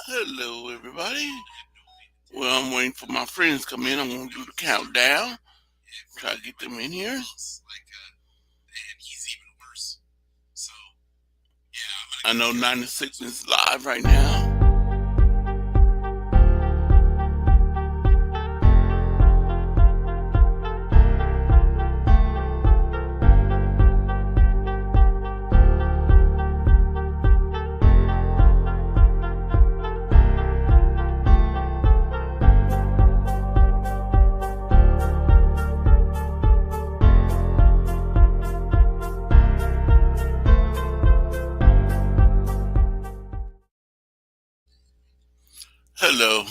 Hello, everybody. Well, I'm waiting for my friends to come in. I'm going to do the countdown. Try to get them in here. I know 96 is live right now. Hello.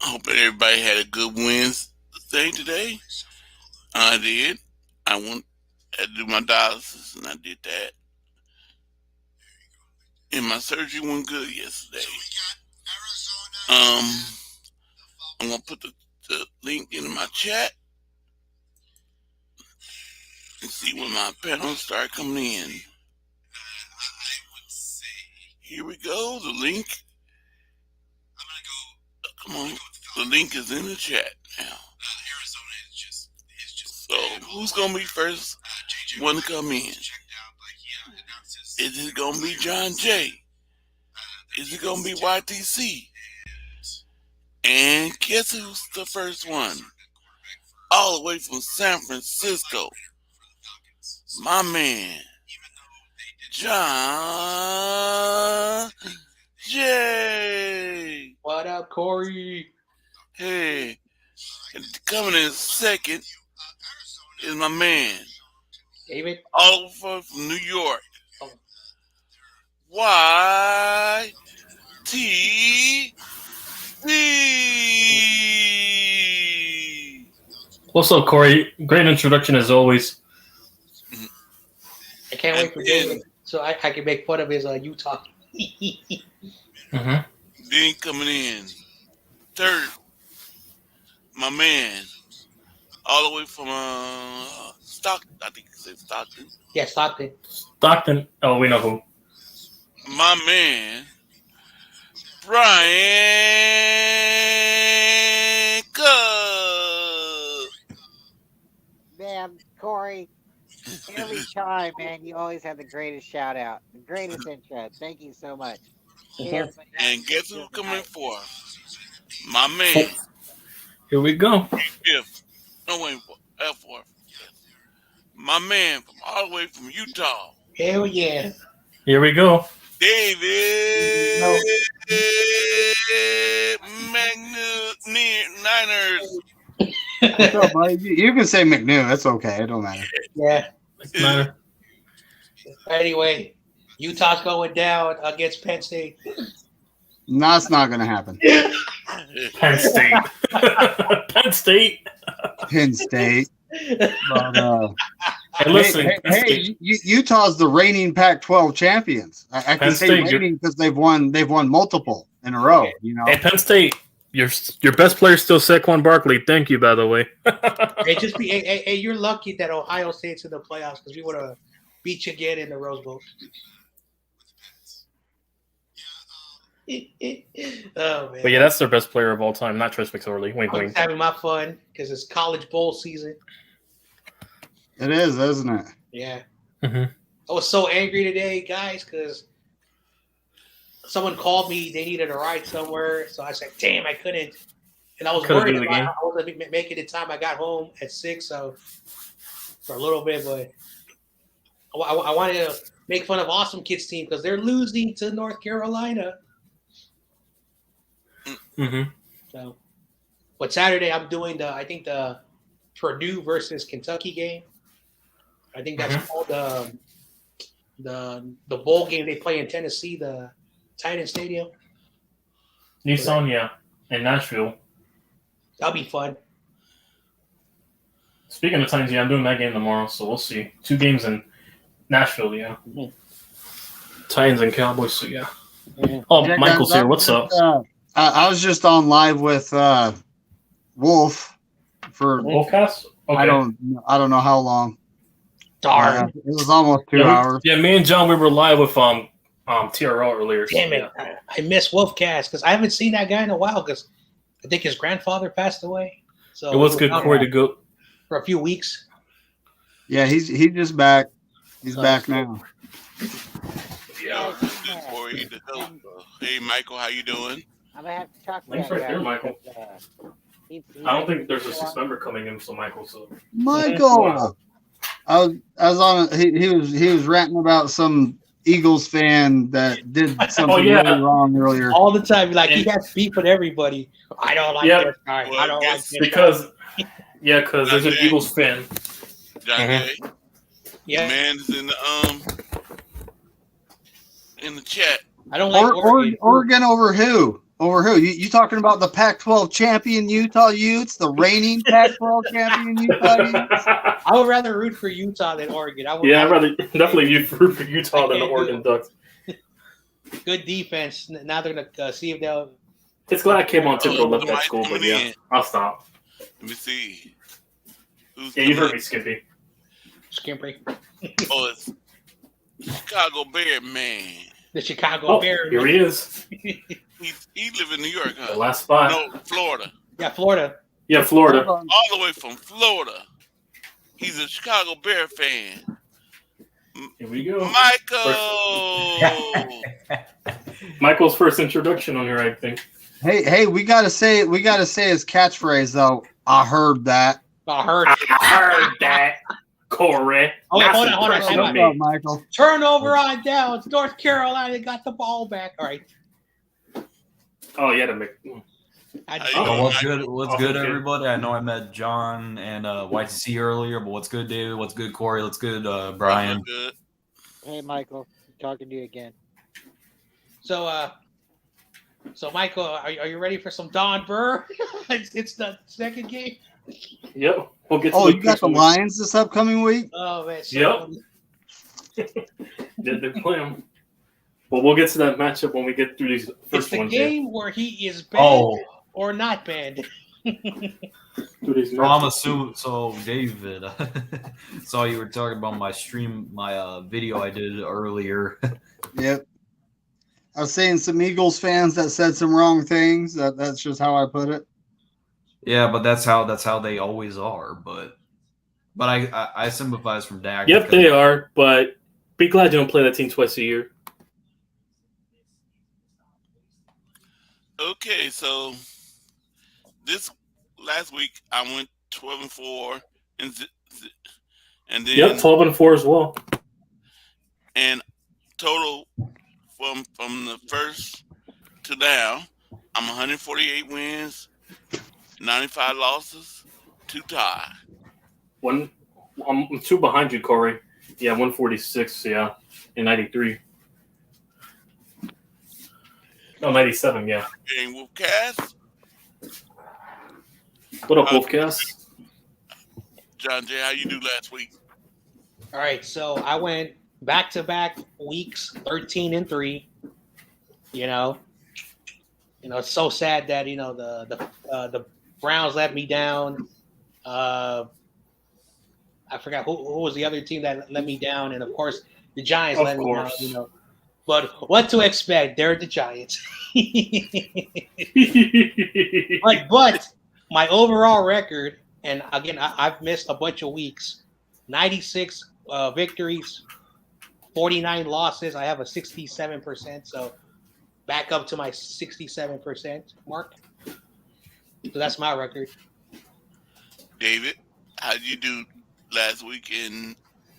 I hope that everybody had a good Wednesday today. I did. I had to do my dialysis, and I did that. And my surgery went good yesterday. I'm gonna put the link in my chat and see when my panels start coming in. Here we go. The link. Come on. The link is in the chat now. So who's gonna be first one to come in? Is it gonna be John J? Is it gonna be YTC? And guess who's the first one? All the way from San Francisco. My man, John J. What up, Corey? Hey, and coming in second is my man, David. all over from New York. Oh. YTV. What's up, Corey? Great introduction as always. I can't wait for David so I can make fun of his Utah. Then coming in third, my man, all the way from Stockton. I think he said Stockton. Yeah, Stockton. Stockton. Oh, we know who. My man, Brian Cook. Man, Corey, every time, man, you always have the greatest shout out, the greatest intro. Thank you so much. And guess who's coming for? My man. Here we go. Fifth. No, wait, F4. My man from all the way from Utah. Hell yeah. Here we go. David Niners. What's up, buddy? You can say McNew. That's okay. It don't matter. Yeah. Doesn't matter. Anyway, Utah's going down against Penn State. No, it's not going to happen. Penn State. Penn State. Penn State. But, Hey, listen. Utah's the reigning Pac-12 champions. I can Penn say State, reigning because they've won multiple in a row. You know. Hey, Penn State. Your best player is still Saquon Barkley. Thank you, by the way. Hey, you're lucky that Ohio State's in the playoffs because we would have beat you again in the Rose Bowl. Oh man! But yeah, that's their best player of all time, not Trace McSorley. Wink, I'm wink. just having my fun because it's college bowl season. It is, isn't it? Yeah. Mm-hmm. I was so angry today, guys, because someone called me. They needed a ride somewhere. So I said, damn, I couldn't. And I was worried about I wasn't making the time. I got home at 6, so for a little bit. But I wanted to make fun of Awesome Kids team because they're losing to North Carolina. Mm-hmm. So, but Saturday I'm doing the Purdue versus Kentucky game. I think that's called the bowl game they play in Tennessee, the Titan Stadium. Nissan, yeah, in Nashville. That'll be fun. Speaking of Titans, yeah, I'm doing that game tomorrow, so we'll see. 2 games in Nashville, yeah. Mm-hmm. Titans and Cowboys, so yeah. Oh, yeah, Michael's here. What's up? I was just on live with Wolf for Wolfcast. Okay. I don't know how long. Darn. It was almost 2 hours. Yeah, me and John, we were live with TRL earlier. Damn it! I miss Wolfcast because I haven't seen that guy in a while because I think his grandfather passed away. So it was good, Corey, to go for a few weeks. Yeah, he's just back. He's back now. Yeah, good Corey to go. Hey, Michael, how you doing? I'm gonna have to talk to Thanks that right guy there, Michael. because, he I don't think there's a 6 member coming in, so Michael. So Michael, I was on. He was ranting about some Eagles fan that did something really wrong earlier. All the time, like he has beef with everybody. I don't like this guy. Well, I don't like this because guy. because there's an Eagles fan. John Jay, Yeah, the man is in the chat. I don't like Oregon over who? Over who? You talking about the Pac-12 champion Utah Utes, the reigning Pac-12 champion Utah Utes? I would rather root for Utah than Oregon. I'd rather definitely root for Utah than the Oregon Ducks. Good defense. Now they're gonna see if they'll. It's glad I came on to left that school, but yeah, I'll stop. Let me see. Yeah, you heard me, Skippy. Skimpy. Oh, it's Chicago Bear man. The Chicago Bears. Here he is. He live in New York, huh? The last spot. No, Florida. Yeah, Florida. Yeah, Florida. All the way from Florida. He's a Chicago Bear fan. Here we go. Michael. Michael's first introduction on here, I think. Hey, we gotta say his catchphrase though. I heard that. I heard that. Corey. Oh, wait, hold on. What's up, Michael? Turnover on downs. North Carolina got the ball back. All right. Oh, yeah, to make. What's good, everybody? I know I met John and YTC earlier, but what's good, David? What's good, Corey? What's good, Brian? Good. Hey, Michael, talking to you again. So Michael, are you ready for some Don Burr? it's the second game. Yep. We'll get to you got the Lions this upcoming week? Oh, man. Yep. They play them. Well, we'll get to that matchup when we get through these first ones. It's the game where he is banned or not banned. I'm assuming. So, David, saw you were talking about my stream, my video I did earlier. Yep. I was saying some Eagles fans that said some wrong things. That's just how I put it. Yeah, but that's how they always are. But I sympathize from Dak. Yep, they are. But be glad you don't play that team twice a year. Okay, so this last week I went 12-4, and then 12-4 as well. And total from the first to now, I'm 148 wins, 95 losses, 2 ties. I'm 2 behind you, Corey. Yeah, 146. Yeah, and 93. Oh, 97, yeah. And Wolfcast. What up, Wolfcast? John Jay, how you do last week? All right, so I went back-to-back weeks, 13-3. It's so sad that the Browns let me down. I forgot who was the other team that let me down, and of course the Giants let me down. But what to expect? They're the Giants. but my overall record, and again, I've missed a bunch of weeks. 96 victories, 49 losses. I have a 67%, so back up to my 67% mark. So that's my record. David, how did you do last week and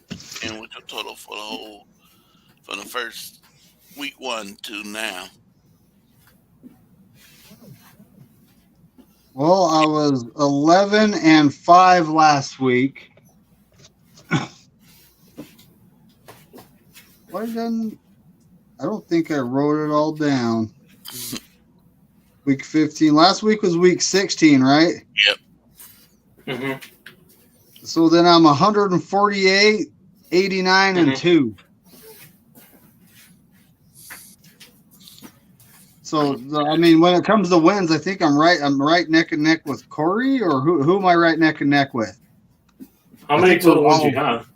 what's your total for the first week 1 to now? Well, I was 11-5 last week. Why didn't I don't think I wrote it all down. Week 15. Last week was week 16, right? Yep. Mm-hmm. So then I'm 148, 89, and 2. So when it comes to wins, I think I'm right neck and neck with Corey, or who am I right neck and neck with? How many total wins you have?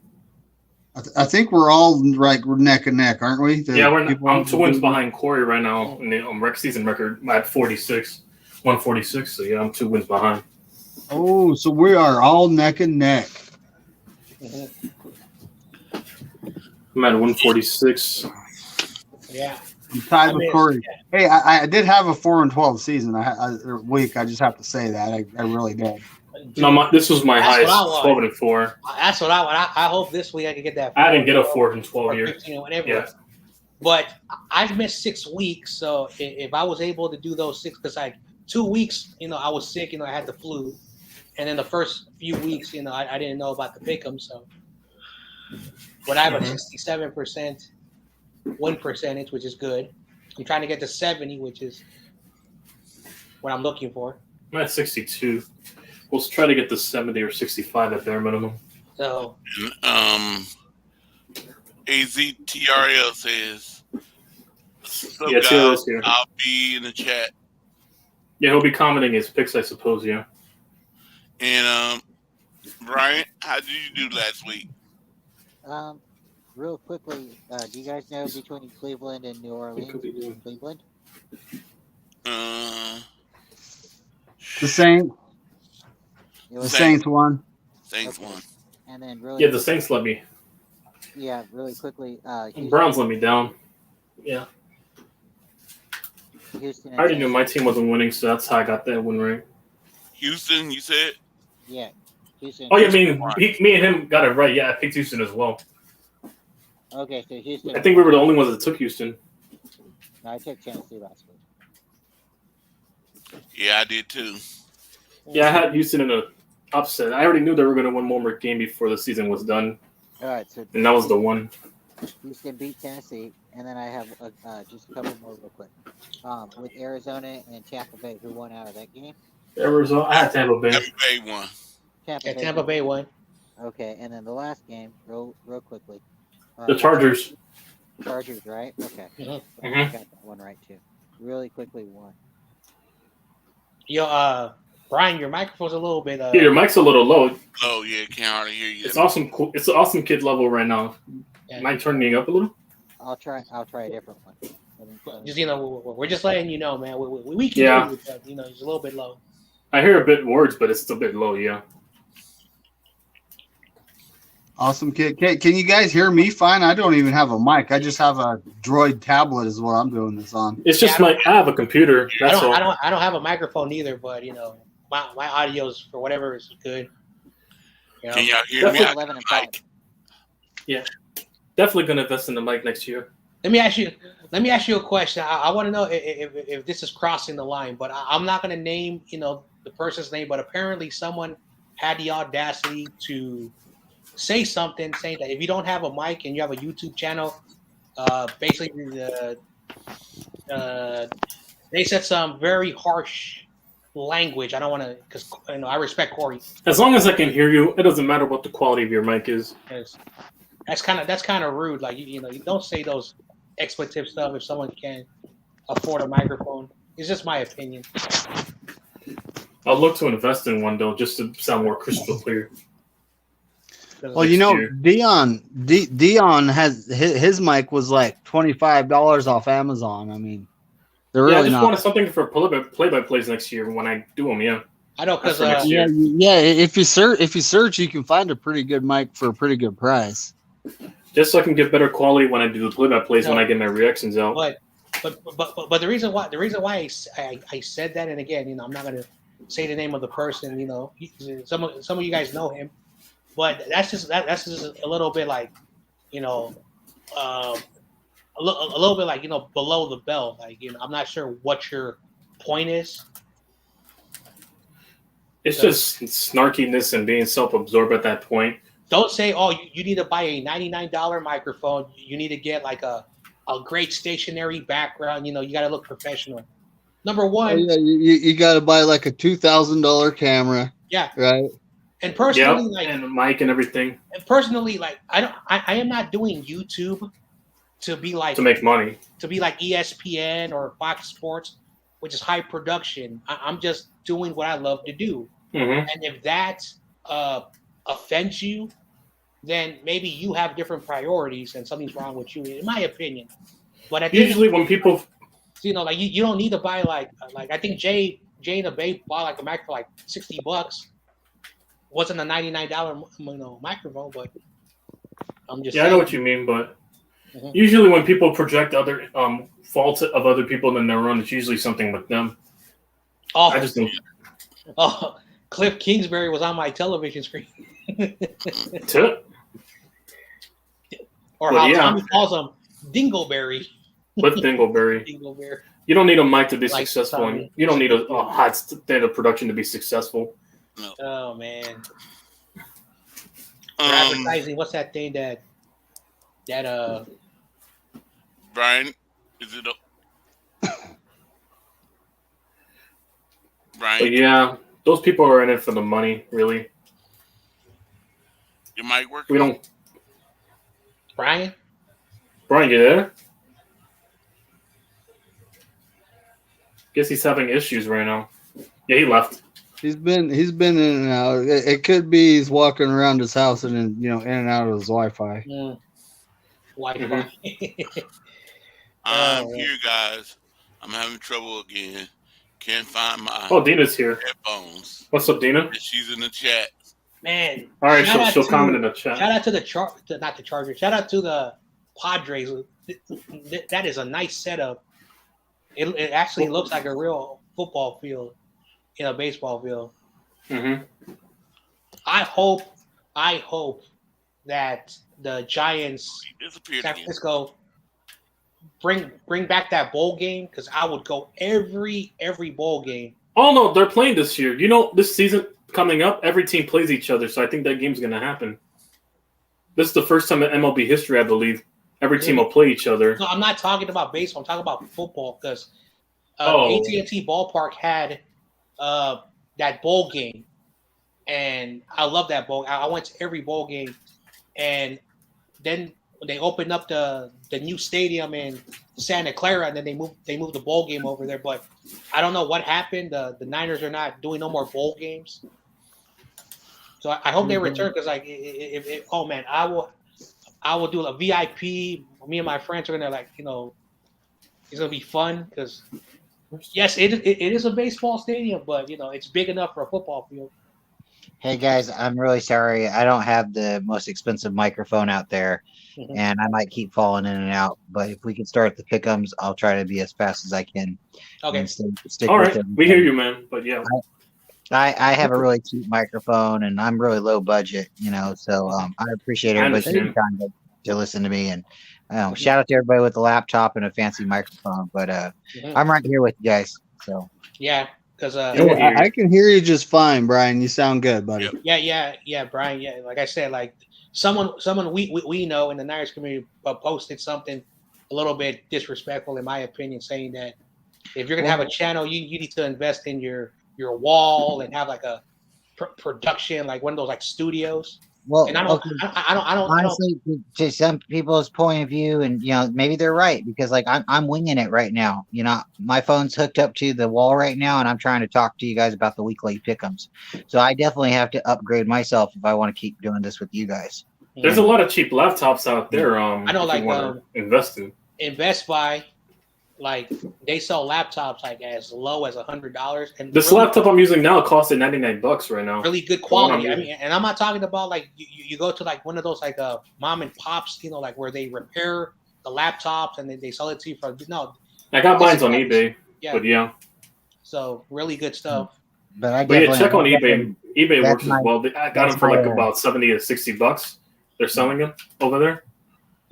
I think we're all we're neck and neck, aren't we? I'm 2 wins behind Corey right now in the season record. I'm at 146. So yeah, I'm 2 wins behind. Oh, so we are all neck and neck. I'm at 146. Yeah. I'm tied with Corey. Yeah. Hey, I did have a 4-12 season. Week. I just have to say that I really did. No, this was my highest, 12-4. That's what I want. I hope this week I can get that. I didn't get a 4-12 year. 15 or whatever. Yeah. But I've missed 6 weeks, so if I was able to do those 6, because 2 weeks, I was sick, I had the flu, and then the first few weeks, I didn't know about the pick'em, so. But I have a 67% win percentage, which is good. I'm trying to get to 70, which is what I'm looking for. I'm at 62. We'll try to get to 70 or 65 at bare minimum. So. AZTRL says, yeah, guys, here. I'll be in the chat. Yeah, he'll be commenting his picks, I suppose, yeah. And Brian, how did you do last week? Real quickly, do you guys know between Cleveland and New Orleans? Cleveland? The Saints. The Saints won. Saints won. And then really. Yeah, the Saints let me. Yeah, really quickly. Browns let me down. Yeah. Houston. I already knew my team wasn't winning, so that's how I got that win rate. Houston, you said? Yeah. Houston. Oh, yeah, me and him got it right. Yeah, I picked Houston as well. Okay, so Houston. I think we were the only ones that took Houston. No, I took Tennessee last week. Yeah, I did too. Yeah, I had Houston in an upset. I already knew they were going to win one more game before the season was done. All right, so and that was the one. Houston beat Tennessee, and then I have just a couple more real quick. With Arizona and Tampa Bay, who won out of that game? Arizona, I had Tampa Bay. Tampa Bay won. Tampa Bay won. Okay, and then the last game, real quickly. The Chargers. Chargers, right? Okay. Mm-hmm. I got that one right too. Really quickly, one. Yo, Brian, your microphone's a little bit. Yeah, your mic's a little low. Oh yeah, can't hardly hear you. It's awesome. It's awesome kid level right now. Yeah. Mind turning up a little? I'll try a different one. Just we're just letting you know, man. We can hear you, but it's a little bit low. I hear a bit words, but it's a bit low. Yeah. Awesome kid. Can you guys hear me fine? I don't even have a mic. I just have a Droid tablet is what I'm doing this on. It's just I have a computer. That's all. I don't have a microphone either, but my audio's for whatever is good. Can y'all hear me? Yeah. Definitely gonna invest in the mic next year. Let me ask you a question. I want to know if this is crossing the line, but I'm not gonna name the person's name, but apparently someone had the audacity to say something saying that if you don't have a mic and you have a YouTube channel, basically they said some very harsh language. I don't want to, because I respect Corey. As long as I can hear you, it doesn't matter what the quality of your mic is. That's kind of rude. Like you don't say those expletive stuff if someone can't afford a microphone. It's just my opinion. I'll look to invest in one though, just to sound more crystal clear. Well, Dion has his mic was like $25 off Amazon. I mean, they're really I just not. wanted something for play-by-plays next year when I do them. Yeah, I know because if you search, you can find a pretty good mic for a pretty good price. Just so I can get better quality when I do the play-by-plays when I get my reactions out. But the reason why I said that, and again, I'm not gonna say the name of the person. Some of you guys know him. But that's just a little bit like, a little bit like below the belt. Like I'm not sure what your point is. It's just snarkiness and being self-absorbed at that point. Don't say, "Oh, you need to buy a $99 microphone. You need to get like a great stationary background. You got to look professional." Number one, you got to buy like a $2,000 camera. Yeah. Right. And personally, and a mic and everything. And personally, I am not doing YouTube to be like to make money, to be like ESPN or Fox Sports, which is high production. I'm just doing what I love to do. Mm-hmm. And if that offends you, then maybe you have different priorities and something's wrong with you, in my opinion. But usually when people, like you don't need to buy like I think Jay and the Babe bought like a mic for like $60. Wasn't a $99 microphone, but I'm just saying. I know what you mean, but usually when people project other faults of other people than their own, it's usually something with them. Oh, I just don't. Oh, Cliff Kingsbury was on my television screen. Or how Tommy calls him, Dingleberry. Cliff Dingleberry. Dingleberry. You don't need a mic to be successful. And you don't need a hot standard of production to be successful. No. Oh man. Advertising. What's that thing that Brian, is it Brian? But yeah, those people are in it for the money, really. Your mic work? We don't. Brian, you there? Guess he's having issues right now. Yeah, he left. He's been in and out. It could be he's walking around his house and then in and out of his Wi-Fi. Wi-Fi. I'm here, guys. I'm having trouble again. Can't find my Dina's here. headphones. What's up, Dina? She's in the chat. Man. All right, she'll comment in the chat. Shout out to not the Chargers. Shout out to the Padres. That is a nice setup. It actually looks like a real football field in a baseball field. Mm-hmm. I hope that the Giants, San Francisco, bring back that bowl game, because I would go every bowl game. Oh no, they're playing this year. This season coming up, every team plays each other, so I think that game's gonna happen. This is the first time in MLB history, I believe, every team will play each other. No, I'm not talking about baseball. I'm talking about football, because AT&T Ballpark had that bowl game, and I love that bowl. I went to every bowl game, and then when they opened up the new stadium in Santa Clara, and then they moved the bowl game over there. But I don't know what happened. The Niners are not doing no more bowl games, so I hope they return, because oh man, I will do a VIP. Me and my friends are gonna it's gonna be fun, because yes, it is a baseball stadium, but it's big enough for a football field. Hey guys, I'm really sorry. I don't have the most expensive microphone out there, and I might keep falling in and out. But if we can start the pick'ems, I'll try to be as fast as I can. Okay. Stick All with right, them. we hear you, man. But yeah, I have a really cheap microphone, and I'm really low budget, So I appreciate everybody taking time to listen to me, and shout out to everybody with a laptop and a fancy microphone. But I'm right here with you guys. So yeah. Because I can hear you just fine, Brian. You sound good, buddy. Yeah, Brian. Yeah, like I said, someone we know in the Niners community posted something a little bit disrespectful, in my opinion, saying that if you're gonna have a channel, you need to invest in your wall and have a production, like one of those studios. Well, and I don't honestly, to some people's point of view, and maybe they're right, because I'm winging it right now. My phone's hooked up to the wall right now, and I'm trying to talk to you guys about the weekly pick'ems. So I definitely have to upgrade myself if I want to keep doing this with you guys. There's a lot of cheap laptops out there. I know, invest in Best Buy, they sell laptops as low as $100. And this laptop I'm using now costed $99 right now. Really good quality. And I'm not talking about you go to one of those mom and pops, where they repair the laptops and they sell it to you for I got mine on eBay. Yeah. But yeah. So really good stuff. But check on eBay. eBay works as well. I got them for about $70 to $60. They're selling them over there.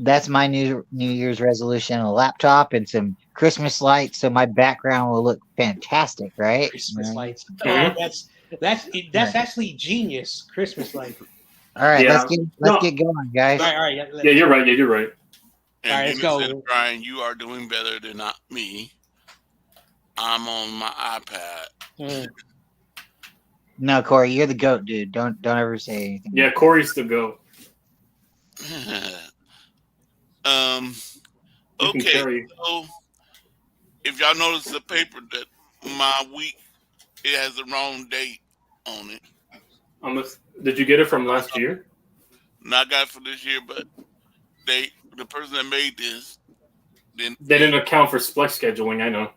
That's my New Year's resolution: a laptop and some Christmas lights, so my background will look fantastic, right? Christmas lights. Oh, that's actually genius. Christmas lights. All right, let's get going, guys. All right. Yeah, you're right. And all right, let's go. Said, Brian, you are doing better than me. I'm on my iPad. No, Corey, you're the GOAT, dude. Don't ever say anything. Yeah, Corey's the GOAT. Okay, so if y'all notice the paper that my week, it has the wrong date on it. Did you get it from last year? not got for this year, but the person that made this they didn't account for flex scheduling. I know.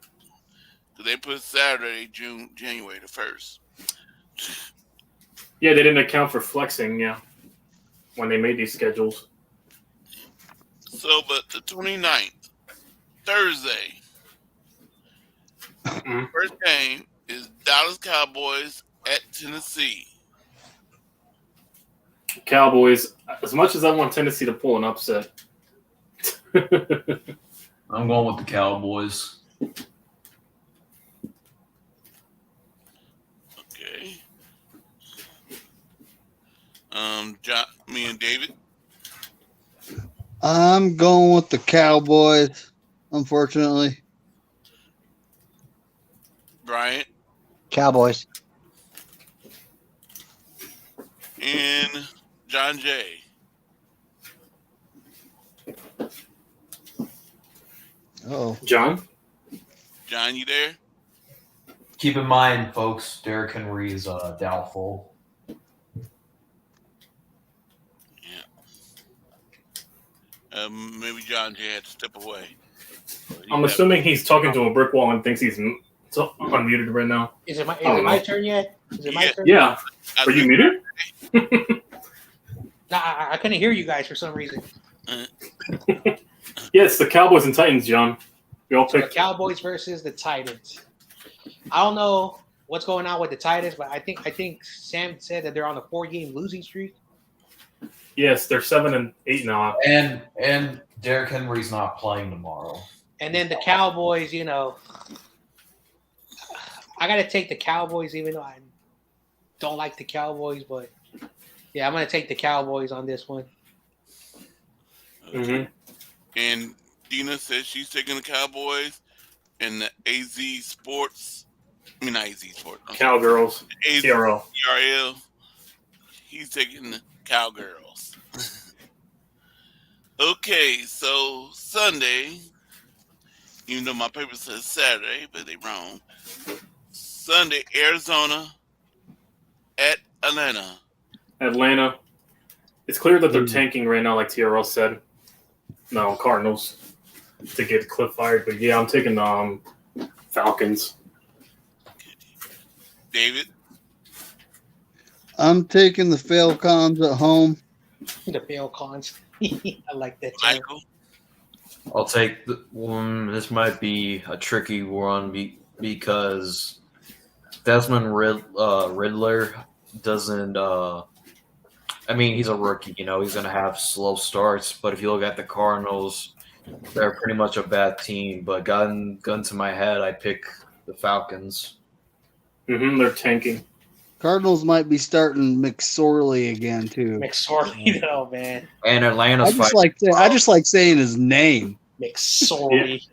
So they put Saturday, January the 1st. Yeah, they didn't account for flexing. Yeah, when they made these schedules. So, but the 29th, Thursday, first game is Dallas Cowboys at Tennessee. Cowboys. As much as I want Tennessee to pull an upset, I'm going with the Cowboys. Okay. John, me and David. I'm going with the Cowboys, unfortunately. Bryant. Cowboys. And John Jay. Oh, John, you there? Keep in mind, folks, Derrick Henry is doubtful. Yeah. Maybe John Jay had to step away. I'm assuming he's talking to a brick wall and thinks he's unmuted right now. Is it my turn yet? Is it my turn? Yeah. Are you muted? No, I couldn't hear you guys for some reason. Yes, the Cowboys and Titans, John. We all So the picked. Cowboys versus the Titans. I don't know what's going on with the Titans, but I think Sam said that they're on a 4-game losing streak. Yes, they're 7-8 now. And Derrick Henry's not playing tomorrow. And then the Cowboys, I got to take the Cowboys, even though I don't like the Cowboys. But, yeah, I'm going to take the Cowboys on this one. Mm-hmm. And Dina says she's taking the Cowboys. And the not AZ Sports. Cowgirls. TRL. TRL. He's taking the Cowgirls. Okay, so Sunday, even though my paper says Saturday, but they wrong. Sunday, Arizona at Atlanta. Atlanta. It's clear that they're tanking right now, like TRL said. No, Cardinals to get Cliff fired. But yeah, I'm taking Falcons. David? I'm taking the Falcons at home. The Falcons. I like that term. Michael? I'll take this might be a tricky one because Desmond Riddler doesn't he's a rookie, he's going to have slow starts, but if you look at the Cardinals, they're pretty much a bad team, but gun to my head, I pick the Falcons. They're tanking. Cardinals might be starting McSorley again too. McSorley, though, man. And Atlanta's I just like saying his name. McSorley.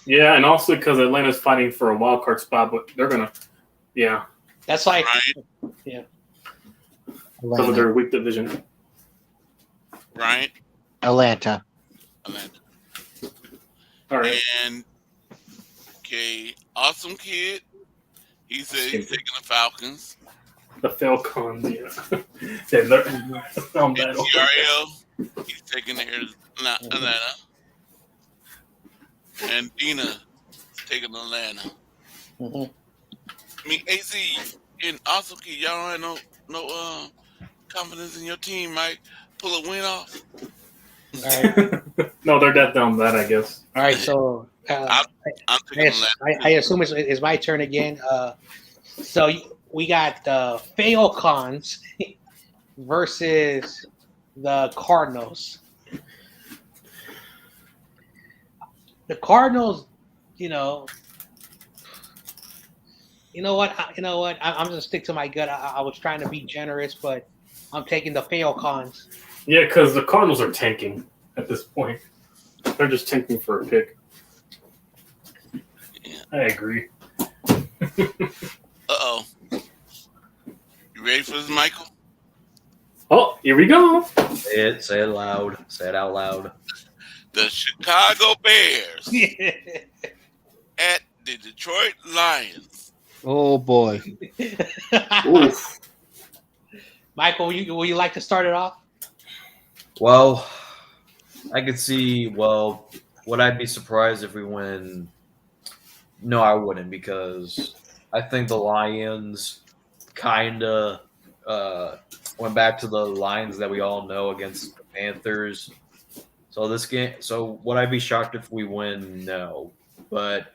Yeah, and also because Atlanta's fighting for a wild card spot, but they're gonna, That's like, Ryan? Yeah. Because of their weak division. Ryan? Atlanta. All right. And, okay, Awesome Kid. He said he's taking the Falcons. The Falcons, yeah. They're And TRL, he's taking the Atlanta. And Dina taking Atlanta. Mm-hmm. I mean, AZ and Awesome Kid, y'all don't have no confidence in your team, might pull a win off. All right. No, they're dead down that, I guess. All right, so I'm taking Atlanta. I assume it's my turn again. So we got the Falcons versus the Cardinals. The Cardinals, you know what? I'm gonna stick to my gut. I was trying to be generous, but I'm taking the Falcons. Yeah, because the Cardinals are tanking at this point. They're just tanking for a pick. I agree. Uh-oh. You ready for this, Michael? Oh, here we go. Say it loud. Say it out loud. The Chicago Bears at the Detroit Lions. Oh boy. Oof. Michael, will you like to start it off? Well, I could see. Well, would I be surprised if we win? No, I wouldn't, because I think the Lions kind of went back to the lines that we all know against the Panthers. So this game. So would I be shocked if we win? No, but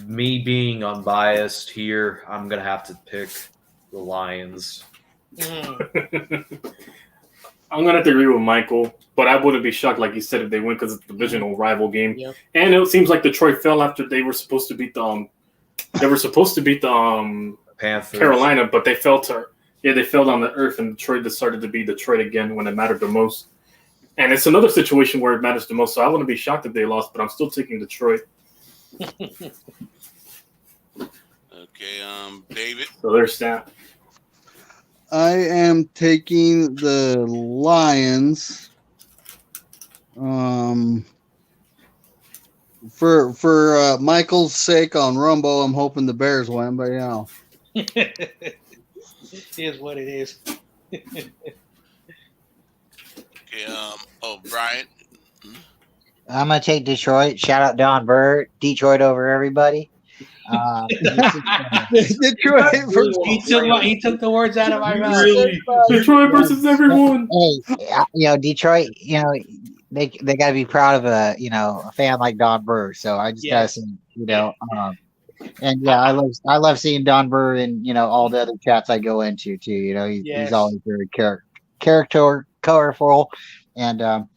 me being unbiased here, I'm gonna have to pick the Lions. I'm gonna have to agree with Michael, but I wouldn't be shocked, like you said, if they win because it's a divisional rival game. Yep. And it seems like Detroit fell after they were supposed to beat the Panthers. Carolina, but they fell to they fell on the earth, and Detroit decided to be Detroit again when it mattered the most. And it's another situation where it matters the most. So I wouldn't be shocked if they lost, but I'm still taking Detroit. Okay, David. So there's that. I am taking the Lions. For Michael's sake on Rumbo, I'm hoping the Bears win, but It is what it is. Okay, Brian. I'm gonna take Detroit. Shout out Don Bird. Detroit over everybody. Detroit. He took the words out of my mouth. Really? Detroit versus everyone. Hey, Detroit. They got to be proud of a fan like Don Burr. So I just gotta say, and yeah, I love seeing Don Burr in all the other chats I go into too. He's always very character colorful, and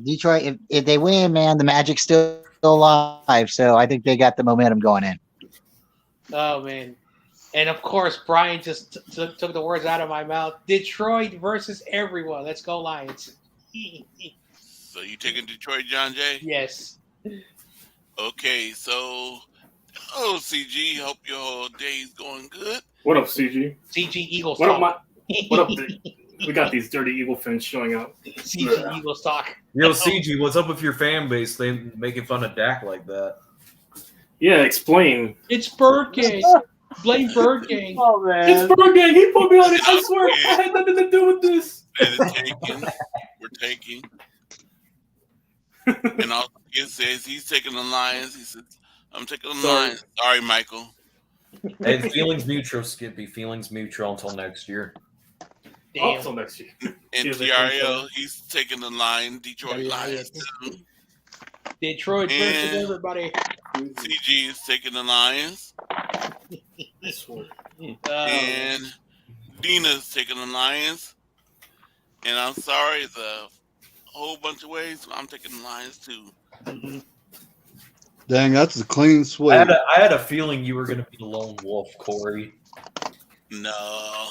Detroit. If they win, man, the Magic's still alive. So I think they got the momentum going in. Oh man, and of course Brian just took the words out of my mouth. Detroit versus everyone. Let's go Lions. So you taking Detroit, John Jay? Yes. Okay, so hello CG. Hope your whole day's going good. What up, CG? CG Eagles What talk. up, what up? We got these dirty Eagle fans showing up. CG Eagles talk. Yo, CG, what's up with your fan base? They making fun of Dak like that. Yeah, explain. It's Bird Gang. Blame Bird Gang. Oh man, It's Bird Gang. He put me on it. I swear, I had nothing to do with this. We're taking. And also it says he's taking the Lions. He says, I'm taking the Lions. Sorry, Michael. Hey, feelings mutual, Skippy. Feelings mutual until next year. Damn. Until next year. And TRL, he's taking the Lions. Detroit Lions too. Detroit versus everybody. CG is taking the Lions. I swear. And Dina's taking the Lions. And I'm sorry, it's a whole bunch of ways. I'm taking the Lions too. dang, that's a clean sweep. I had a feeling you were going to be the lone wolf, Corey. No.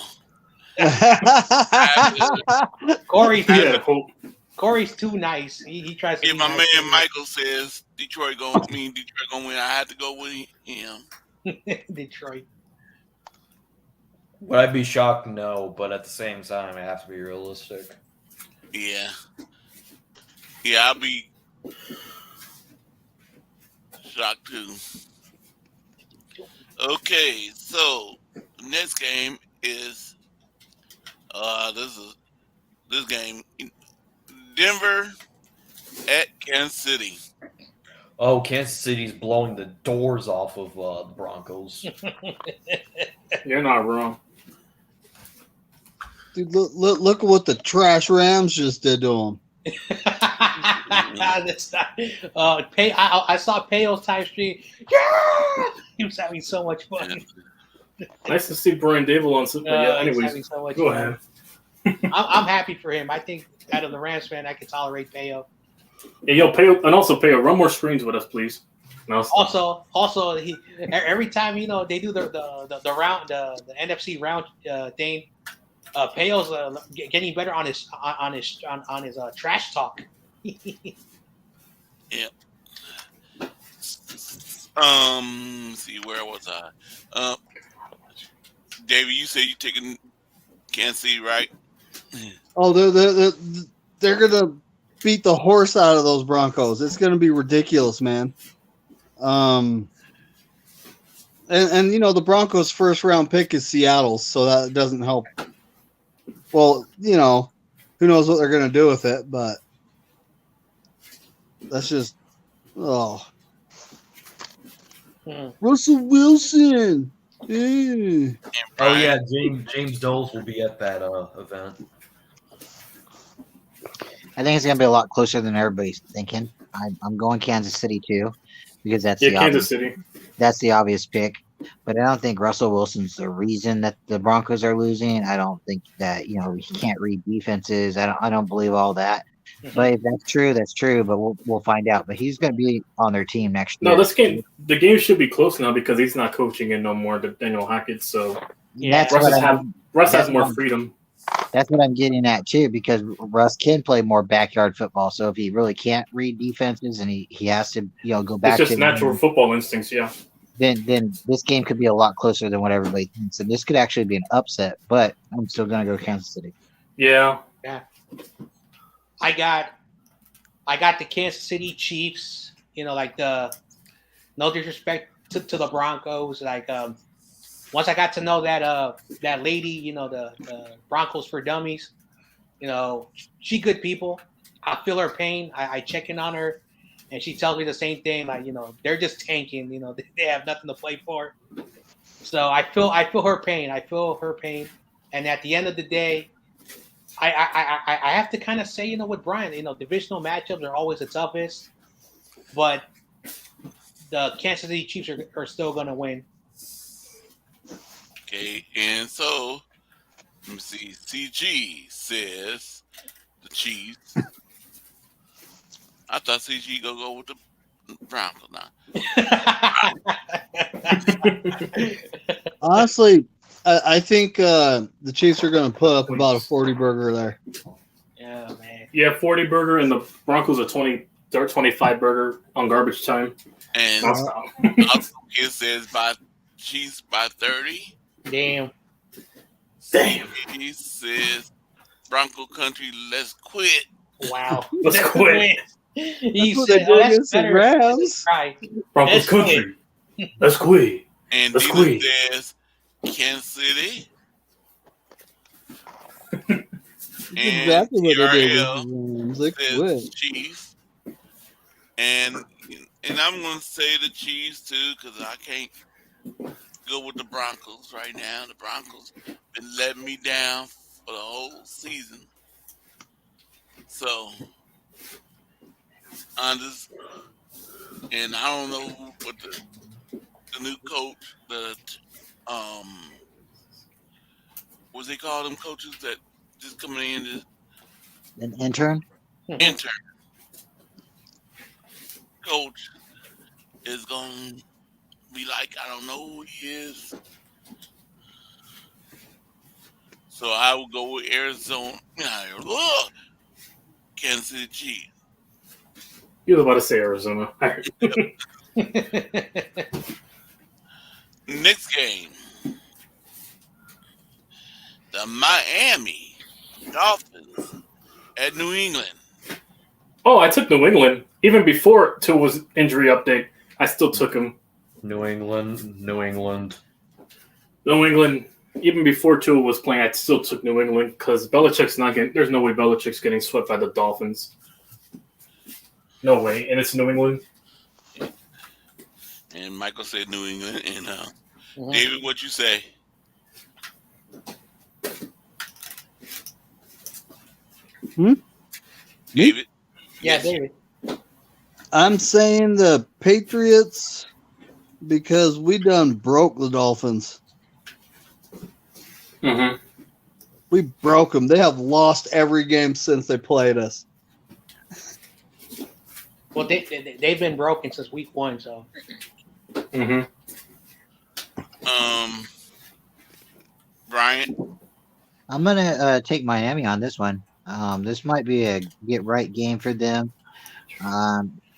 Corey's too nice. He tries to. If my man Michael says Detroit gonna win, I had to go with him. Detroit. Would I be shocked? No, but at the same time, I have to be realistic. Yeah. Yeah, I'll be shocked too. Okay, so next game is this game, Denver at Kansas City. Oh, Kansas City's blowing the doors off of the Broncos. You're not wrong. Dude, look at what the trash Rams just did to him. That's not. I saw Payo's time stream. Yeah! He was having so much fun. Nice to see Brian Dable on something. Yeah, anyways, so go ahead. I'm happy for him. I think out of the Rams fan, I can tolerate Payo. Yeah, Payo, and also Payo, run more screens with us, please. Also, every time they do the round, the NFC round thing, Payo's getting better on his trash talk. Yeah. See, where was I? David, you said you taking Kansas City, right? Oh, they're gonna beat the horse out of those Broncos. It's gonna be ridiculous, man. And the Broncos' first round pick is Seattle, so that doesn't help. Well, who knows what they're going to do with it, but that's just, oh. Russell Wilson. Yeah. Oh yeah, James Doles will be at that event. I think it's going to be a lot closer than everybody's thinking. I'm going Kansas City too, because that's Kansas City. That's the obvious pick. But I don't think Russell Wilson's the reason that the Broncos are losing. I don't think that he can't read defenses. I don't believe all that. But if that's true, that's true. But we'll find out. But he's going to be on their team next year. No, the game should be close now because he's not coaching in no more. Daniel Hackett, so Russ has more freedom. That's what I'm getting at too, because Russ can play more backyard football. So if he really can't read defenses and he has to go back, it's just natural football instincts, yeah. Then this game could be a lot closer than what everybody thinks, and this could actually be an upset. But I'm still gonna go Kansas City. Yeah. I got the Kansas City Chiefs. Like no disrespect to the Broncos. Like once I got to know that lady, the Broncos for Dummies, she good people. I feel her pain. I check in on her, and she tells me the same thing. Like they're just tanking. They have nothing to play for. So I feel her pain. I feel her pain. And at the end of the day, I have to kind of say, with Brian, divisional matchups are always the toughest, but the Kansas City Chiefs are still going to win. Okay, and so let me see. CG says the Chiefs. I thought CG go with the Broncos now. Honestly, I think the Chiefs are going to put up about a 40 burger there. Yeah, man. Yeah, 40 burger, and the Broncos are 25 burger on garbage time. And also it says Chiefs by 30. Damn. He says Bronco Country, let's quit. Wow. Let's quit. He That's said, that's better. Rams. Right. Broncos Country. Let's quit. And let's Dylan quit. says Kansas City. Exactly what they did. TRL They says quit. Chiefs. And I'm going to say the Chiefs too, because I can't go with the Broncos right now. The Broncos been letting me down for the whole season. So, and I don't know what the new coach, what's they call them coaches that just coming in? An intern? Intern. Coach is going to be like, I don't know who he is. So I will go with Arizona. Kansas City Chiefs. You were about to say Arizona. Next game. The Miami Dolphins at New England. Oh, I took New England. Even before Tua's injury update, I still took him. New England. Even before Tua was playing, I still took New England because Belichick's not getting. There's no way Belichick's getting swept by the Dolphins. No way, and it's New England. And Michael said New England. And David, what you say? David? Yeah, David. I'm saying the Patriots because we done broke the Dolphins. Mm-hmm. We broke them. They have lost every game since they played us. Well, they've been broken since week 1, so. Mm-hmm. Brian? I'm gonna take Miami on this one. This might be a get right game for them.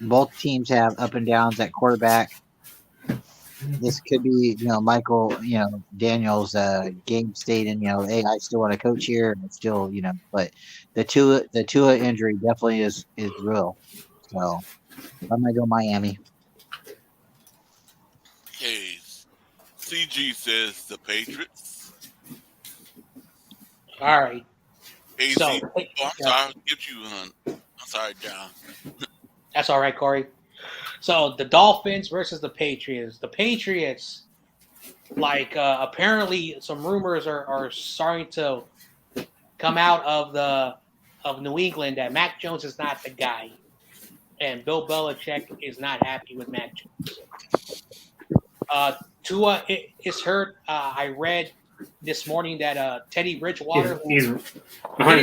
Both teams have up and downs at quarterback. This could be, Michael, Daniels' game state, and hey, I still want to coach here, and still, but the Tua injury definitely is real. So I'm gonna go Miami. Okay. CG says the Patriots. All right. AZ. So, I'm sorry. Get you, hun. I'm sorry, John. that's all right, Corey. So the Dolphins versus the Patriots. The Patriots, apparently, some rumors are starting to come out of New England that Mac Jones is not the guy, and Bill Belichick is not happy with Mac Jones. Tua is hurt. I read this morning that Teddy Bridgewater, he's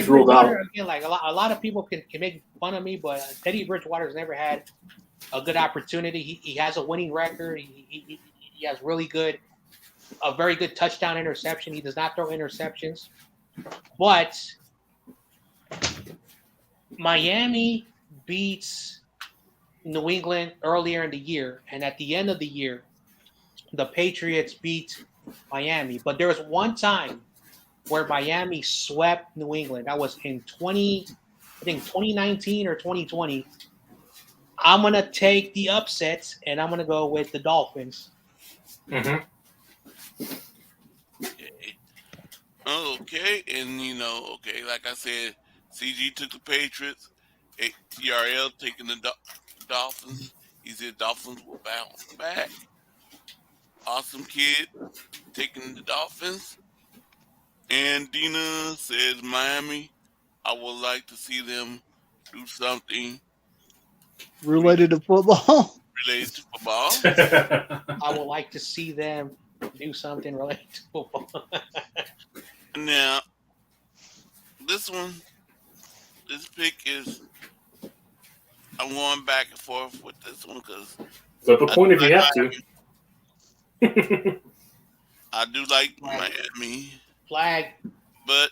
ruled out. Again, like a lot of people can make fun of me, but Teddy Bridgewater's never had a good opportunity. He has a winning record. He has a very good touchdown interception. He does not throw interceptions, but Miami beats New England earlier in the year, and at the end of the year, the Patriots beat Miami. But there was one time where Miami swept New England. That was in 2019 or 2020. I'm going to take the upsets, and I'm going to go with the Dolphins. Mm-hmm. Okay, and like I said, CG took the Patriots, TRL taking the Dolphins. He said Dolphins will bounce back. Awesome Kid taking the Dolphins. And Dina says Miami. I would like to see them do something Related to football. related to football. I would like to see them do something related to football. Now, this pick is, I'm going back and forth with this one because Flip a coin if you have to. I do like Miami, Flag. but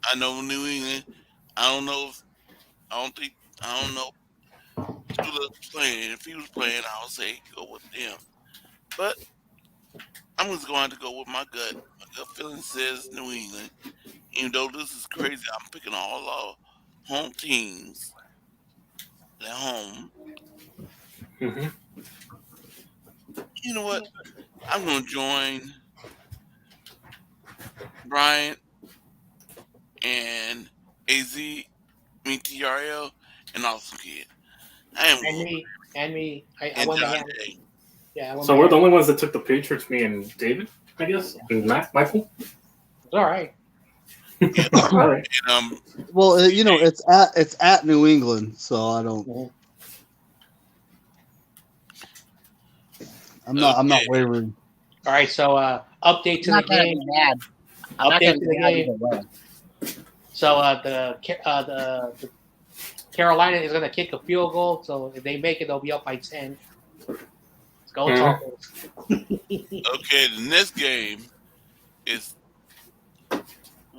I know New England. I don't know. Tula's playing. If he was playing, I would say go with them. But I'm just going to go with my gut. My gut feeling says New England. Even though this is crazy, I'm picking all our home teams at home. Mm-hmm. You know what? I'm going to join Bryant and TRL, and Awesome Kid. I am And me. I and went John Miami. Day. Yeah, So we're the only ones that took the Patriots, me and David, I guess, and Michael. It's all right. Yeah. All right. And, Well, it's at New England, so I don't. I'm not wavering. All right, so update to the game. Update to the game. So the Carolina is going to kick a field goal. So if they make it, they'll be up by 10. Let's go Dolphins. okay, the next game is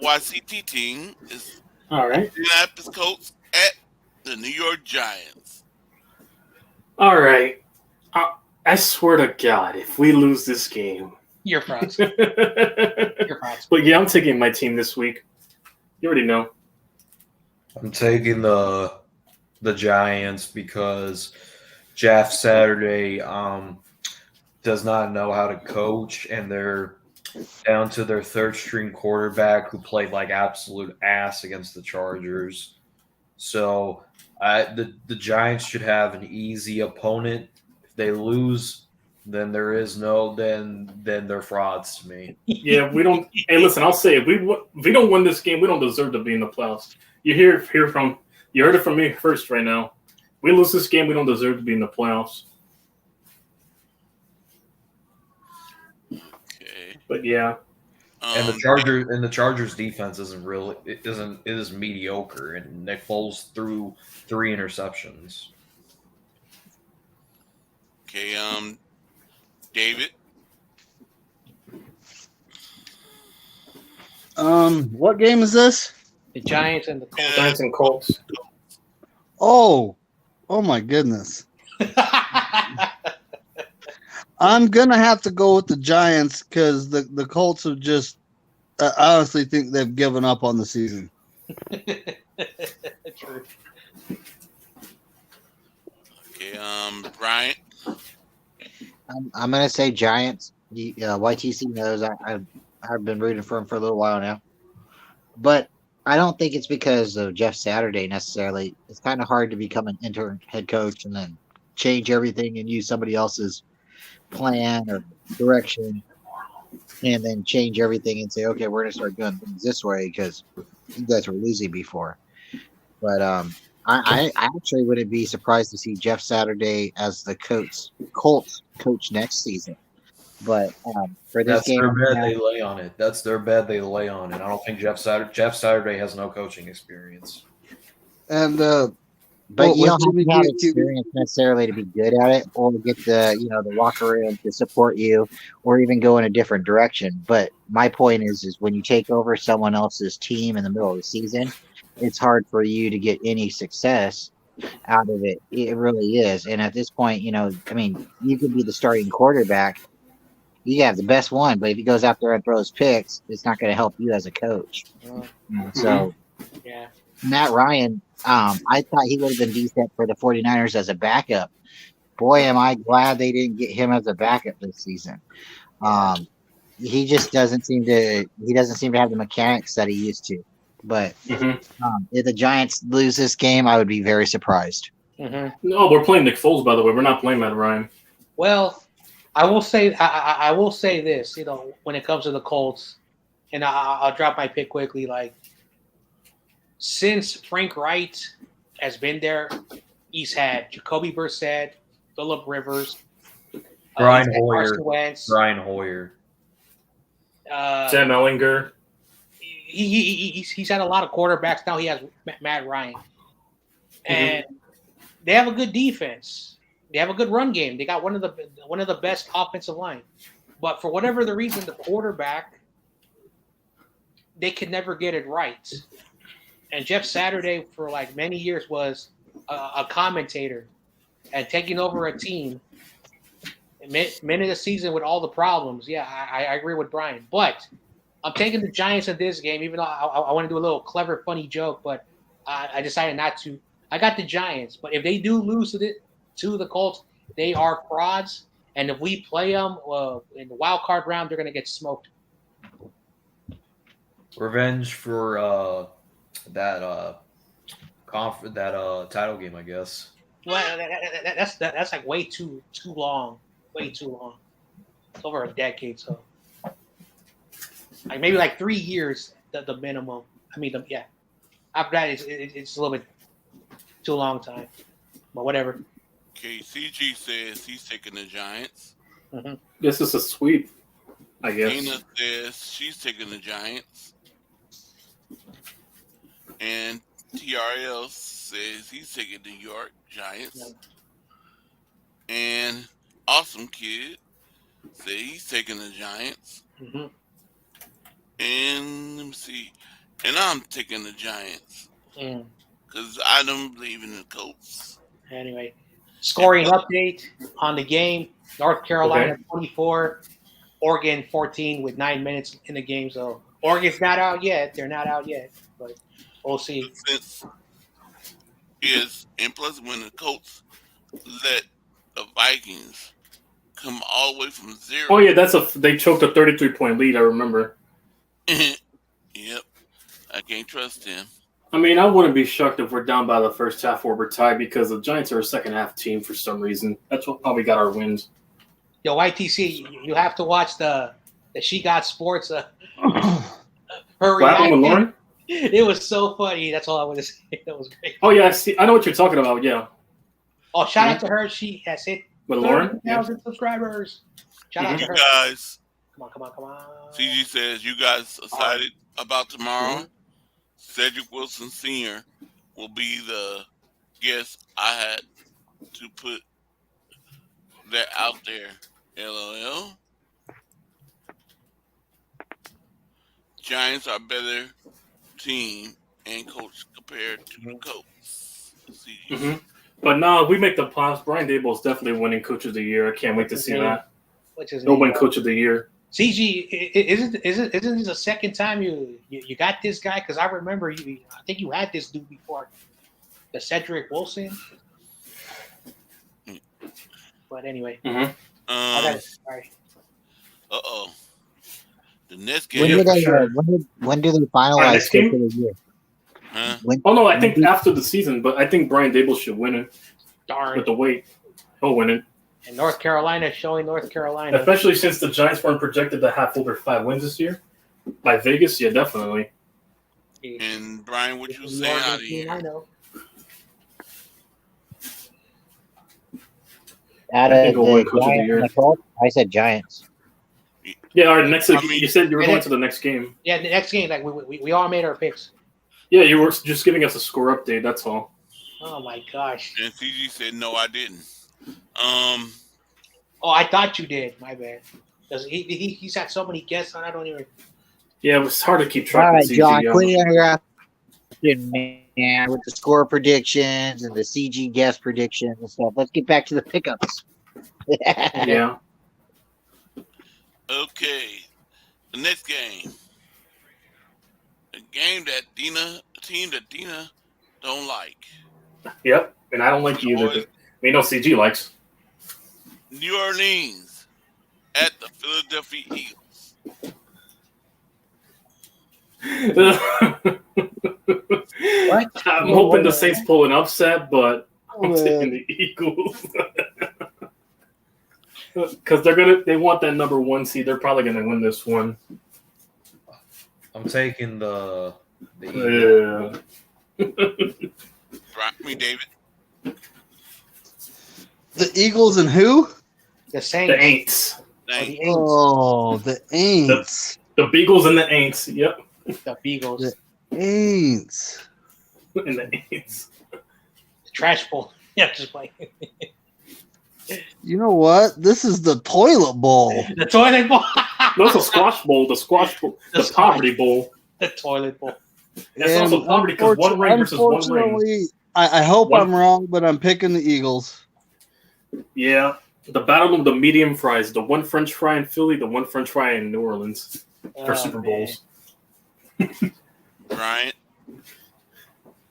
YCT team is All right. Indianapolis Colts at the New York Giants. All right. I swear to God, if we lose this game, Your frauds. But yeah, I'm taking my team this week. You already know. I'm taking the Giants because Jeff Saturday does not know how to coach, and they're down to their third string quarterback who played like absolute ass against the Chargers. So the Giants should have an easy opponent. If they lose, then then they're frauds to me. Yeah, we don't. Hey, listen, I'll say it. If we don't win this game, we don't deserve to be in the playoffs. You heard it from me first right now. We lose this game, we don't deserve to be in the playoffs. Okay. But yeah. And the Chargers defense isn't really it is mediocre, and Nick Foles threw 3 interceptions. Okay, David. What game is this? The Giants and the Colts. Giants and Colts. Oh my goodness. I'm gonna have to go with the Giants because the Colts have just. I honestly think they've given up on the season. True. Okay, Bryant. I'm gonna say Giants. YTC knows I've been rooting for him for a little while now. But I don't think it's because of Jeff Saturday necessarily. It's kind of hard to become an interim head coach and then change everything and use somebody else's plan or direction, and then change everything and say, okay, we're gonna start doing things this way because you guys were losing before. But I actually wouldn't be surprised to see Jeff Saturday as the Colts coach next season. But for this That's game, their right bed now, they lay on it. That's their bed they lay on it. I don't think Jeff Saturday has no coaching experience. And but you with don't have Jimmy to have G, experience necessarily to be good at it, or get the locker room to support you, or even go in a different direction. But my point is when you take over someone else's team in the middle of the season, it's hard for you to get any success out of it. It really is. And at this point, I mean, you could be the starting quarterback. You have the best one, but if he goes out there and throws picks, it's not going to help you as a coach. So Yeah. Matt Ryan, I thought he would have been decent for the 49ers as a backup. Boy, am I glad they didn't get him as a backup this season. Um, he just doesn't seem to have the mechanics that he used to. But if the Giants lose this game, I would be very surprised. No, we're playing Nick Foles, by the way. We're not playing Matt Ryan. Well, I will say I will say this. When it comes to the Colts, and I'll drop my pick quickly. Like since Frank Wright has been there, he's had Jacoby Brissett, Phillip Rivers, Brian he's had Hoyer. Carson Wentz, Brian Hoyer. Sam Ellinger. He's had a lot of quarterbacks. Now he has Matt Ryan, and they have a good defense. They have a good run game. They got one of the best offensive line. But for whatever the reason, the quarterback, they could never get it right. And Jeff Saturday, for like many years, was a commentator and taking over a team. Many of the season with all the problems. Yeah, I agree with Brian. But I'm taking the Giants in this game, even though I want to do a little clever, funny joke, but I decided not to. I got the Giants. But if they do lose to the Colts, they are frauds. And if we play them in the wild card round, they're going to get smoked. Revenge for that title game, I guess. Well, that's like way too long. Way too long. It's over a decade, so like maybe like 3 years the minimum. I mean, after that it's a little bit too long time, but whatever. Okay, CG says he's taking the Giants. This is a sweep, I guess. Tina says she's taking the Giants. And TRL says he's taking the New York Giants. And Awesome Kid says he's taking the Giants. And let me see. And I'm taking the Giants. Because I don't believe in the Colts. Anyway, scoring update on the game. North Carolina 24, Oregon 14 with 9 minutes in the game. So Oregon's not out yet. They're not out yet, but we'll see. Yes, and plus when the Colts let the Vikings come all the way from 0. Oh yeah, they choked a 33-point lead. I remember. Yep, I can't trust him. I mean, I wouldn't be shocked if we're down by the first half or we're tied because the Giants are a second half team for some reason. That's how we got our wins. Yo, YTC, you have to watch the She Got Sports. Her reaction. Lauren? It was so funny. That's all I want to say. That was great. Oh yeah, I know what you're talking about. Yeah. Oh, shout out to her. She has hit with Lauren 30,000 subscribers. Shout out to her. Guys. Come on. CG says you guys excited about tomorrow. Cedric Wilson Sr. will be the guest. I had to put that out there. LOL. Giants are better team and coach compared to the Colts. But no, if we make the playoffs, Brian Dable is definitely winning Coach of the Year. I can't wait to see that. He'll win Coach of the Year. CG, isn't this the second time you got this guy? Because I remember I think you had this dude before, the Cedric Wilson. But anyway, sorry. The The next When game, do they? sure. When do they Next finalize game? for the year? huh? Oh no, I think after the season, but I think Brian Dable should win it Darn. with the weight. He'll win it, And North Carolina is showing North Carolina. especially since the Giants weren't projected to have over 5 wins this year. By Vegas, yeah, definitely. And Brian, what you The say Oregon out of team, I here? know. Out I think of he'll win the Coach of the Giants Year. and the Colts, I said Giants. Yeah, all right. Next, I mean- you said you were And going it- to the next game. Yeah, the next game, like we all made our picks. Yeah, you were just giving us a score update. That's all. Oh my gosh. And CG said, "No, I didn't." Oh, I thought you did. My bad. Because he's had so many guests on. I don't even. Yeah, it was hard to keep All track right, of John, CG. quit interrupting, man, with the score predictions and the CG guest predictions and stuff. Let's get back to the pickups. Yeah. Okay, the next game, a game that team that Dina don't like. Yep. And I don't like you either. But we know CG likes. New Orleans at the Philadelphia Eagles. What? I'm hoping the Saints pull an upset, but I'm taking the Eagles. Because they want that number 1 seed. They're probably gonna win this one. I'm taking the Eagles. Yeah. David. The Eagles and who? The Saints. The Aints. Thank The you. Aints. Oh, the Aints. The Beagles and the Aints. Yep. The Beagles. Aints. And the Aints. The Trash Bowl. Yeah, just playing. You know what? This is the toilet bowl. The toilet bowl. No, it's a squash bowl. The squash bowl. The poverty bowl. The toilet bowl. It's also poverty because 1 ring versus 1 ring. Unfortunately, I hope One- I'm wrong, but I'm picking the Eagles. Yeah. The battle of the medium fries. The 1 French fry in Philly, the 1 French fry in New Orleans for Oh, Super man. Bowls. Bryant.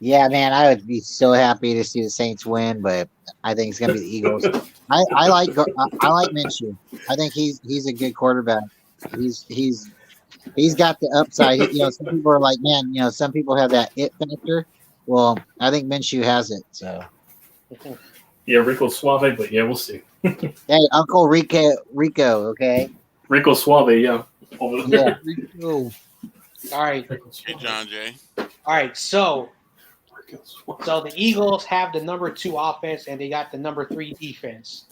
Yeah, man, I would be so happy to see the Saints win, but I think it's gonna be the Eagles. I like Minshew. I think he's a good quarterback. He's got the upside. You know, some people are like, man, you know, some people have that it factor. Well, I think Minshew has it. So, Yeah, Rico Suave, but yeah, we'll see. hey, Uncle Rico, okay? Rico Suave, yeah. Over there. Oh, All right. Rico Hey, Suave. John Jay. All right. So Rico Suave. the Eagles have the number 2 offense and they got the number 3 defense.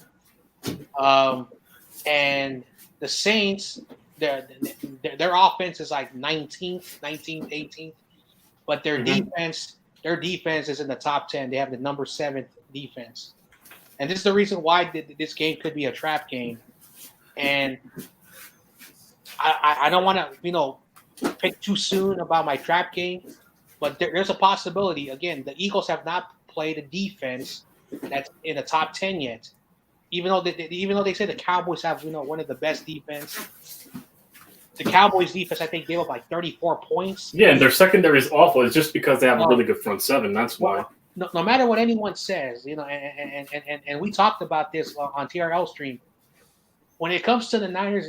And the Saints, their offense is like 19th, 18th, but their defense is in the top 10. They have the number 7th defense, and this is the reason why this game could be a trap game. And I don't want to pick too soon about my trap game, but there's a possibility. Again, the Eagles have not played a defense that's in the top 10 yet. Even though they say the Cowboys have one of the best defense, the Cowboys defense I think gave up like 34 points. Yeah, and their secondary is awful. It's just because they have a really good front seven. That's why. No matter what anyone says, and we talked about this on TRL stream. When it comes to the Niners,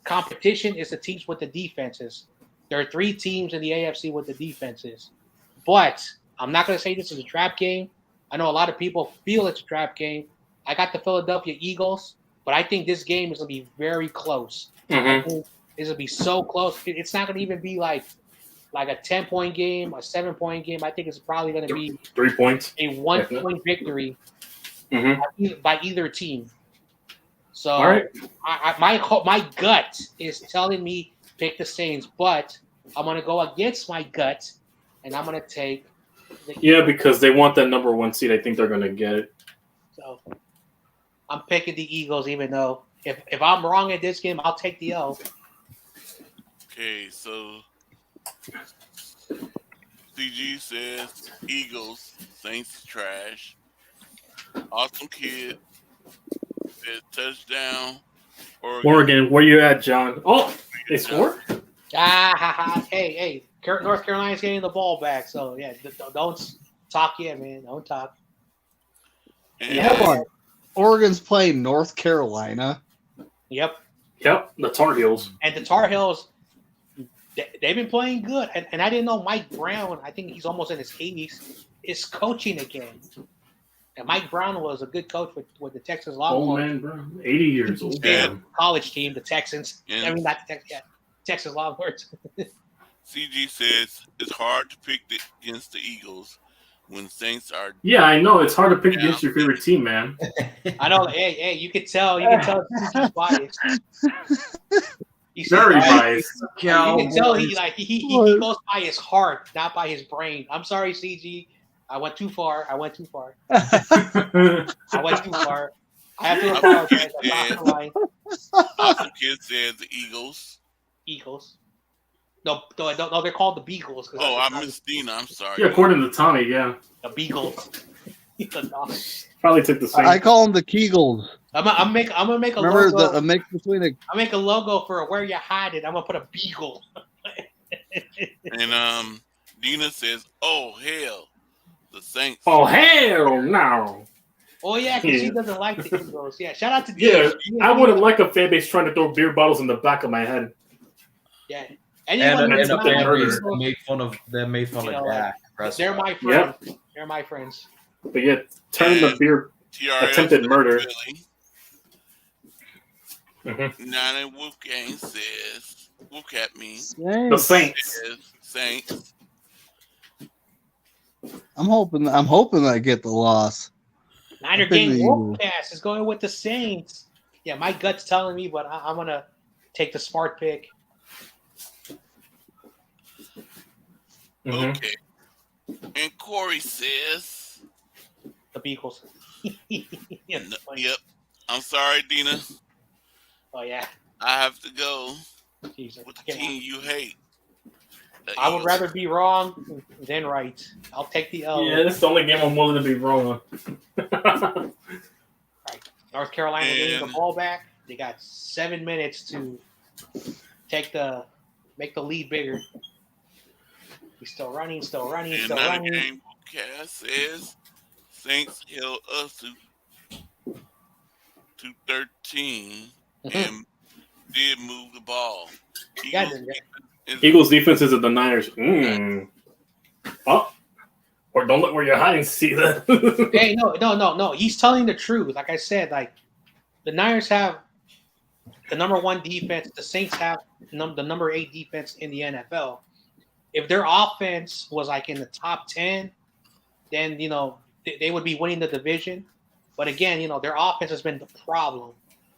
competition is the teams with the defenses. There are 3 teams in the AFC with the defenses, but I'm not going to say this is a trap game. I know a lot of people feel it's a trap game. I got the Philadelphia Eagles, but I think this game is going to be very close. Mm-hmm. It's going to be so close. It's not going to even be like a 10-point game, a 7-point game. I think it's probably going to be 3 points. a 1-point victory Mm-hmm. by either team. So All right. my gut is telling me pick the Saints, but I'm going to go against my gut, and I'm going to take the Yeah, Eagles. because they want that number 1 seed. I think they're going to get it. So I'm picking the Eagles, even though if I'm wrong at this game, I'll take the L. Okay, so CG says Eagles, Saints trash. Awesome Kid says touchdown. Oregon, where you at, John? Oh, they scored? Hey, North Carolina's getting the ball back, so yeah, don't talk yet, man. Don't talk. And hold on. Oregon's playing North Carolina. Yep. Yep, the Tar Heels. And the Tar Heels, they've been playing good. And I didn't know Mike Brown, I think he's almost in his 80s, is coaching again. And Mike Brown was a good coach with the Texas Longhorns. Old man, bro. 80 years old. Damn. College team, the Texans. Yeah. I mean, not the Texans, Texas Longhorns. CG says it's hard to pick against the Eagles when Saints are. Yeah, I know. It's hard to pick against your favorite team, man. I know. Hey, you can tell he's biased. He's Very biased. You can tell he goes by his heart, not by his brain. I'm sorry, CG. I went too far. I went too far. I have to apologize. I'm not lying. Awesome Kid says the Eagles. Eagles. No, they're called the Beagles. Oh, I missed Dina. I'm sorry. Yeah, according to Tommy, yeah. The Beagles. Probably took the same. I call them the Kegels. I'm gonna make a Remember logo. the mix between a. I make a logo for where you hide it. I'm gonna put a beagle. And Dina says, "Oh hell, the Saints." Oh hell no! Oh yeah, because she doesn't like the Eagles. Yeah, shout out to Dina. Yeah, I wouldn't like a fan base trying to throw beer bottles in the back of my head. Yeah, And anyone a who's fan not base like made fun of Dak. they're my friends. They're my friends. But yeah, turn the beer TRS attempted murder. Nana Wolfgang says, Wolfcat means The Saints. Saints. I'm hoping I get the loss. Niner Gang Wolfcast is going with the Saints. Yeah, my gut's telling me, but I'm gonna take the smart pick. Okay. And Corey says, The Beagles. yep. I'm sorry, Dina. Oh yeah. I have to go Jesus. with the team you hate. I would rather be wrong than right. I'll take the L. Yeah, this is the only game I'm willing to be wrong on. North Carolina getting the ball back. They got 7 minutes to make the lead bigger. He's still running. And another game cast says Saints held us to 13 and did move the ball. Eagles defense is at the Niners. Oh, or don't look where you're hiding. See that? Hey, no. He's telling the truth. Like I said, like the Niners have the number 1 defense. The Saints have the number 8 defense in the NFL. If their offense was like in the top 10, then they would be winning the division. But again, their offense has been the problem.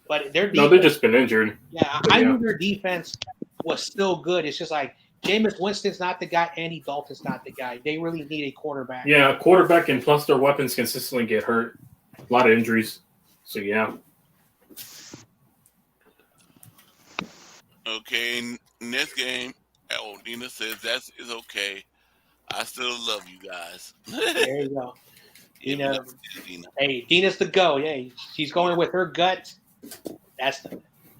But their defense, they've just been injured. Yeah, I knew their defense was still good. It's just like Jameis Winston's not the guy, Andy Dalton's not the guy. They really need a quarterback. Yeah, a quarterback, and plus their weapons consistently get hurt. A lot of injuries. So yeah. Okay, next game. Oh, Dina says that is okay. I still love you guys. There you go. Dina. Hey, Dina's the go. Yeah, she's going with her gut. That's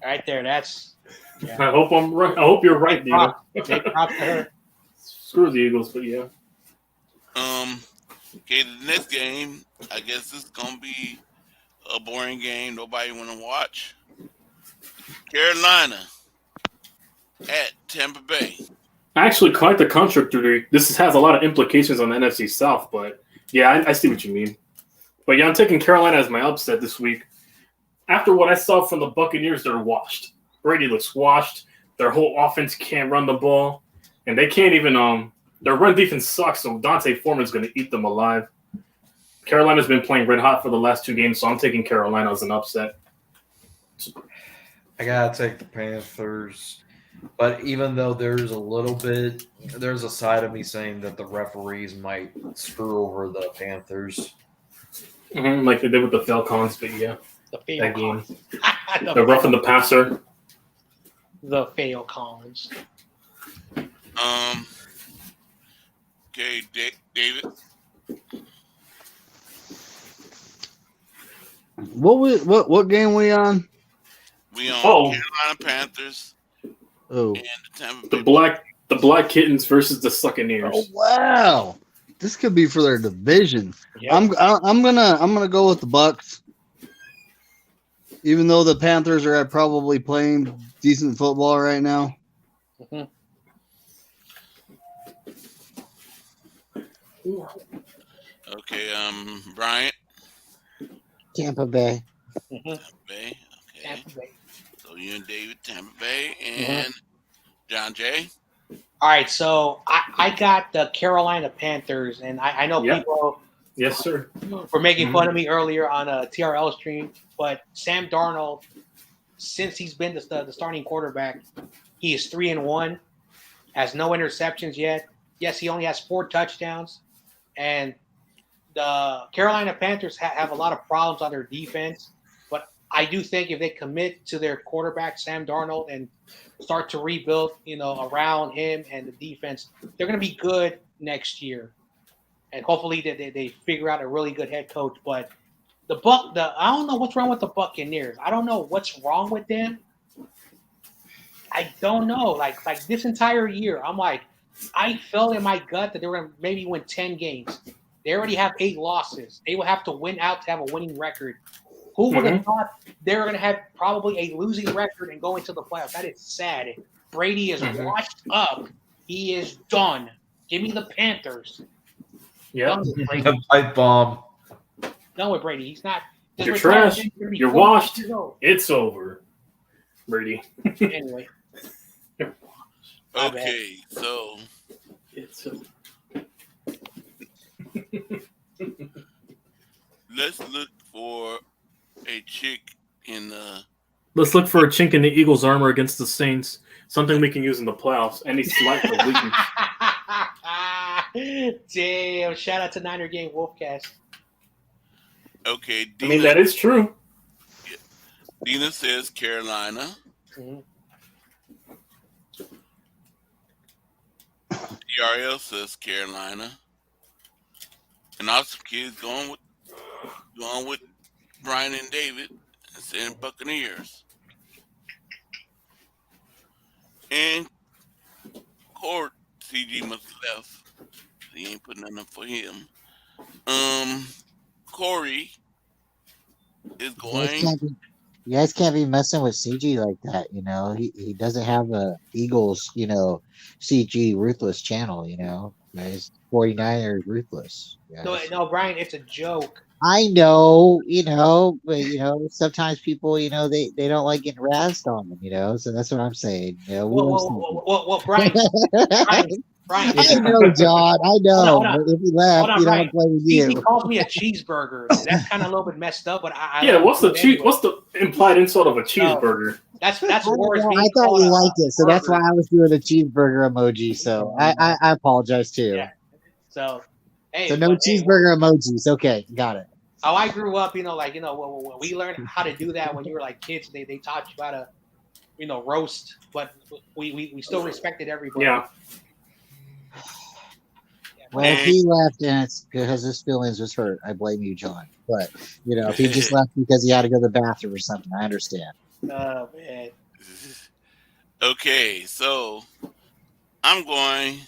right there. That's. Yeah. I hope I'm right. I hope you're right, Dina. Big props to her. Screw the Eagles, but yeah. Okay, the next game. I guess this is gonna be a boring game. Nobody want to watch. Carolina at Tampa Bay. Actually, quite the contrary. This has a lot of implications on the NFC South, but yeah, I see what you mean. But yeah, I'm taking Carolina as my upset this week. After what I saw from the Buccaneers, they're washed. Brady looks washed. Their whole offense can't run the ball, and they can't even. Their run defense sucks, so Dante Foreman's going to eat them alive. Carolina's been playing red hot for the last 2 games, so I'm taking Carolina as an upset. I gotta take the Panthers. But even though there's a side of me saying that the referees might screw over the Panthers. Like they did with the Falcons, but yeah. That game. The roughing the passer. The Falcons. Okay, David. What game we on? We on Carolina Panthers. Oh, and the Tampa Bay the black kittens versus the Succaneers. Oh wow, this could be for their division. Yep. I'm gonna go with the Bucks. Even though the Panthers are probably playing decent football right now. Mhm. Okay, Bryant. Tampa Bay. Mhm. Bay. Okay. Tampa Bay. So you and David, Tampa Bay, Mhm. and John Jay. All right, so I got the Carolina Panthers, and I know Yep. people Yes, sir. were making fun of me earlier on a TRL stream, but Sam Darnold, since he's been the starting quarterback, he is 3-1, has no interceptions yet. Yes, he only has 4 touchdowns, and the Carolina Panthers have a lot of problems on their defense. But I do think if they commit to their quarterback Sam Darnold and start to rebuild, around him and the defense, they're going to be good next year. And hopefully they figure out a really good head coach. But I don't know what's wrong with the Buccaneers. I don't know what's wrong with them. I don't know. Like this entire year, I'm like, I felt in my gut that they were going to maybe win 10 games. They already have 8 losses. They will have to win out to have a winning record. Who would have thought they were going to have probably a losing record and go into the playoffs? That is sad. Brady is washed up. He is done. Give me the Panthers. Yeah. Done with Brady. Pipe bomb. Done with Brady. He's not. You're trash. You're washed. It's over, Brady. Anyway. Okay, so It's over. let's look for a chick in the. Let's look for a chink in the Eagles' armor against the Saints. Something we can use in the playoffs. Any slight of weakness. Damn! Shout out to Niner Game Wolfcast. Okay, I mean, that is true. Dina says Carolina. Mm-hmm. DRL says Carolina. And awesome kids going with Brian and David and saying Buccaneers. And Court CG must have left. He ain't put nothing up for him. Corey is going. You guys can't be messing with CG like that, He doesn't have a Eagles, CG ruthless channel, Guys, 49ers ruthless. Guys. No, Brian, it's a joke. I know, but sometimes people, they don't like getting razzed on them, so that's what I'm saying. Well, Brian, Brian, I know, John. I know. Hold on. But if he left, Hold on, I'm blaming you. He calls me a cheeseburger. That's kind of a little bit messed up, but I Yeah, what's the anyway. What's the implied insult of a cheeseburger? That's I worse. thought you liked it, so that's why I was doing a cheeseburger emoji. So I apologize too. Yeah. So, hey. So no cheeseburger emojis. Okay, got it. How I grew up, when we learned how to do that when you were like kids. They taught you how to, roast, but we still respected everybody. Yeah. Well, if he left and it's because his feelings was hurt, I blame you, John. But if he just left because he had to go to the bathroom or something, I understand. Oh man. Okay, so I'm going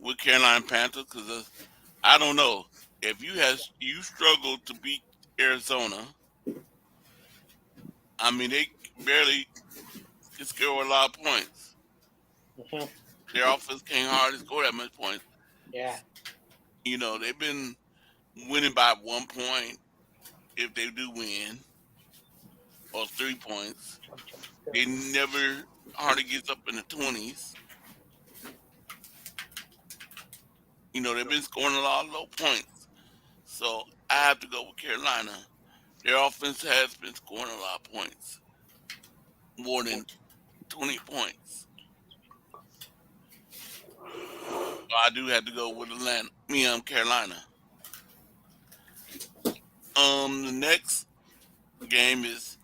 with Carolina Panthers because I don't know if you struggled to beat Arizona. I mean, they barely can score a lot of points. Mm-hmm. Their offense can't hardly score that much points. Yeah. They've been winning by 1 point if they do win, or 3 points. They never hardly gets up in the 20s. They've been scoring a lot of low points. So I have to go with Carolina. Their offense has been scoring a lot of points. More than 20 points. So I do have to go with Carolina. The next game is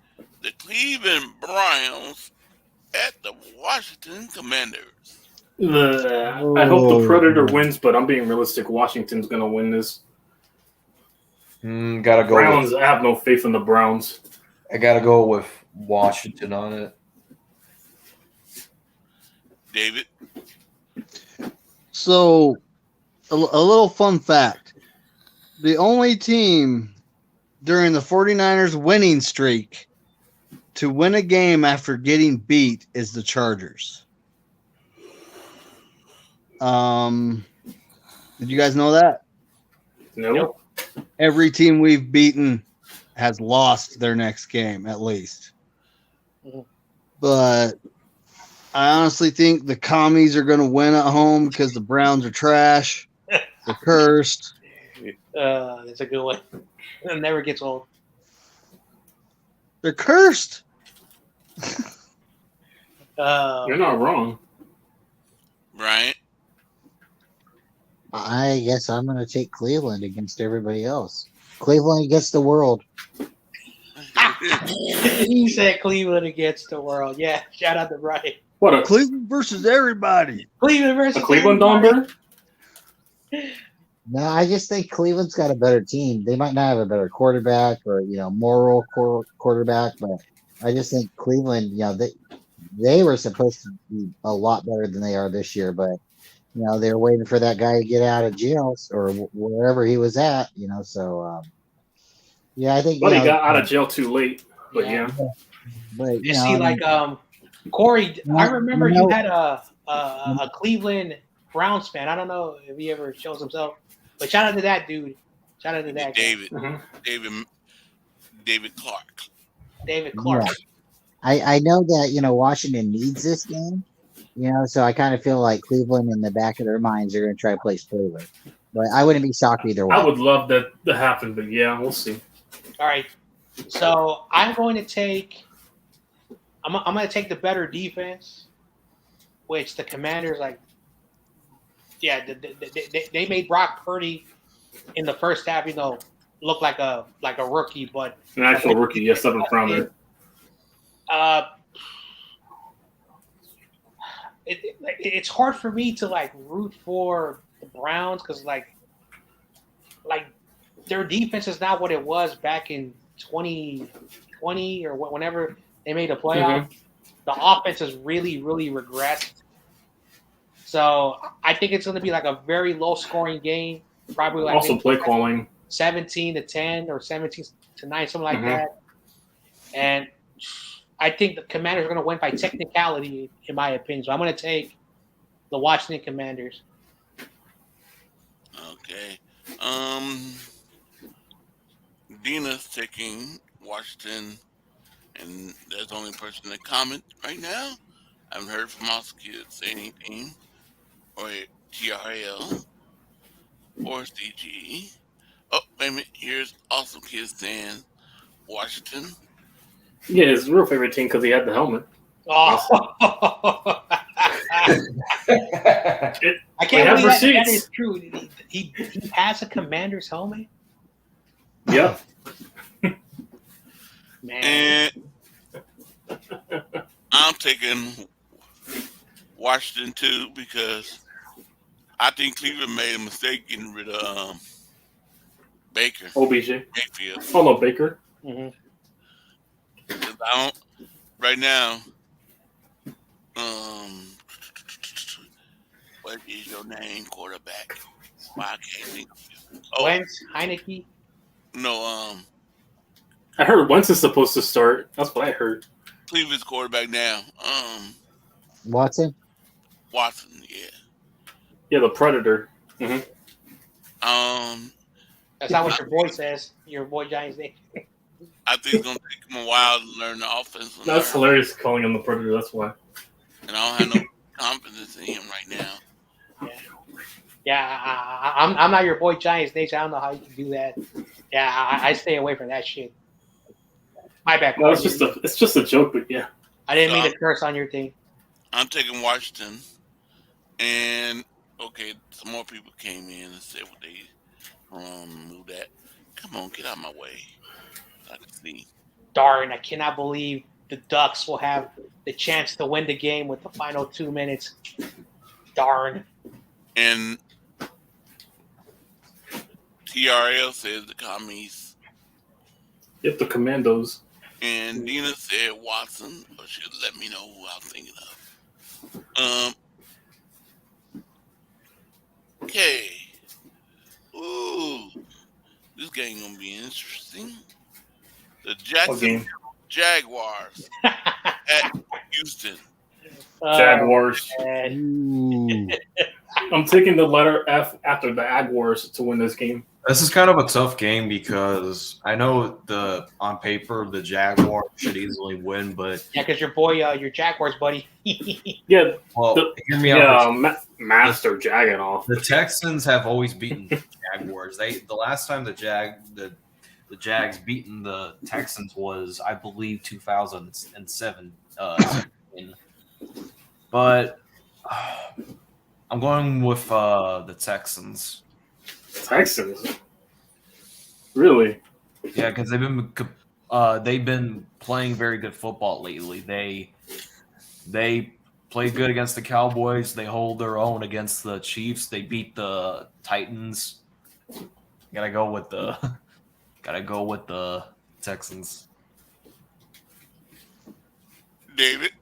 the Cleveland Browns at the Washington Commanders. I hope the Predator wins, but I'm being realistic. Washington's going to win this. Gotta go. Browns. I have no faith in the Browns. I gotta go with Washington on it. David? So, a little fun fact. The only team during the 49ers winning streak to win a game after getting beat is the Chargers. Did you guys know that? Nope. Every team we've beaten has lost their next game at least. But I honestly think the commies are going to win at home because the Browns are trash. They're cursed. That's a good one. It never gets old. They're cursed. You're not wrong. Right? I guess I'm going to take Cleveland against everybody else. Cleveland against the world. He said Cleveland against the world. Yeah, shout out to Brian. What a Cleveland versus everybody. Cleveland versus Cleveland everybody. Donber? No, I just think Cleveland's got a better team. They might not have a better quarterback or moral quarterback, but I just think Cleveland, they were supposed to be a lot better than they are this year, but they're waiting for that guy to get out of jail or wherever he was at. So I think. But he got out of jail too late. But yeah. But you see, Corey, I remember you had a Cleveland Browns fan. I don't know if he ever shows himself, but shout out to that dude. Shout out to that David. guy. David Clark. David Clark. Yeah. I know that Washington needs this game. So I kind of feel like Cleveland in the back of their minds are going to try to play spoiler. But I wouldn't be shocked either way. I would love that to happen, but yeah, we'll see. All right. So I'm going to take the better defense, which the Commanders they made Brock Purdy in the first half, look like a rookie, but an actual rookie, yes, 7th rounder. It's hard for me to root for the Browns because their defense is not what it was back in 2020 or whenever they made a playoff. Mm-hmm. The offense has really, really regressed. So I think it's going to be a very low scoring game. Probably also play calling 17-10 or 17-9, something like that. And I think the Commanders are going to win by technicality, in my opinion. So I'm going to take the Washington Commanders. Okay. Dina's taking Washington, and that's the only person that comments right now. I haven't heard from Mouse Kids say anything, or TRL, or CG. Oh, wait a minute. Here's Awesome Kids saying Washington. Yeah, his real favorite team because he had the helmet. Oh. I can't believe that is true. He has a Commander's helmet? Yep. Man. And I'm taking Washington too because I think Cleveland made a mistake getting rid of Baker. OBJ. Mayfield. Oh, no, Baker. Mm-hmm. I don't right now. What is your name, quarterback? Why I can't think of it. Wentz, Heineke. No, I heard Wentz is supposed to start. That's what I heard. Cleveland's quarterback now. Watson, yeah. Yeah, the Predator. Mm-hmm. That's not what your boy says. Your boy Giants name. I think it's gonna take him a while to learn the offense. That's hilarious calling him the Predator. That's why. And I don't have no confidence in him right now. Yeah, I'm not your boy Giants Nation. I don't know how you can do that. Yeah, I stay away from that shit. My bad. No, it's just a joke, but yeah. I didn't mean to curse on your thing. I'm taking Washington, and okay, some more people came in and said what they move that. Come on, get out of my way. I can see. Darn, I cannot believe the Ducks will have the chance to win the game with the final 2 minutes. Darn. And TRL says the commies. Yep, the Commandos. And Nina said Watson, but she'll let me know who I'm thinking of. Okay. Ooh. This game gonna be interesting. The Jacksonville Jaguars at Houston. Jaguars. Ooh. I'm taking the letter F after the Jaguars to win this game. This is kind of a tough game because I know on paper the Jaguars should easily win, but Yeah, because your boy, your Jaguars buddy. Yeah, well, hear me yeah, out. Master jagging off. The Texans have always beaten the Jaguars. The last time the Jags beaten the Texans was, I believe, 2007. But I'm going with the Texans. Texans? Really? Yeah, because they've been playing very good football lately. They played good against the Cowboys. They hold their own against the Chiefs. They beat the Titans. Gotta go with the Texans. David.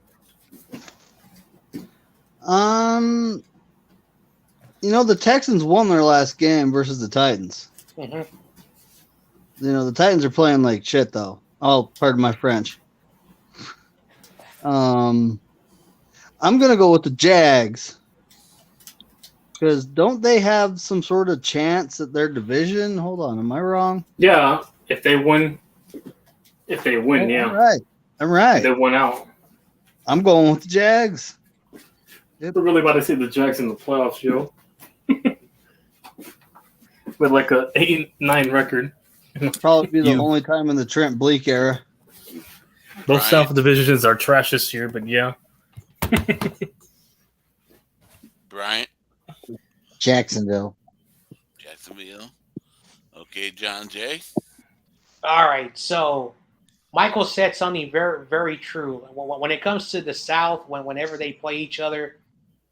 The Texans won their last game versus the Titans. Mm-hmm. The Titans are playing like shit, though. Oh, pardon my French. I'm gonna go with the Jags because don't they have some sort of chance at their division? Hold on, am I wrong? Yeah, if they win, yeah. I'm right. They win out. I'm going with the Jags. We're really about to see the Jags in the playoffs, yo. With like a 8-9 record. Probably be the only time in the Trent Bleak era. Those South divisions are trash this year, but yeah. Bryant. Jacksonville. Okay, John Jay. All right, so Michael said something very, very true. When it comes to the South, whenever they play each other,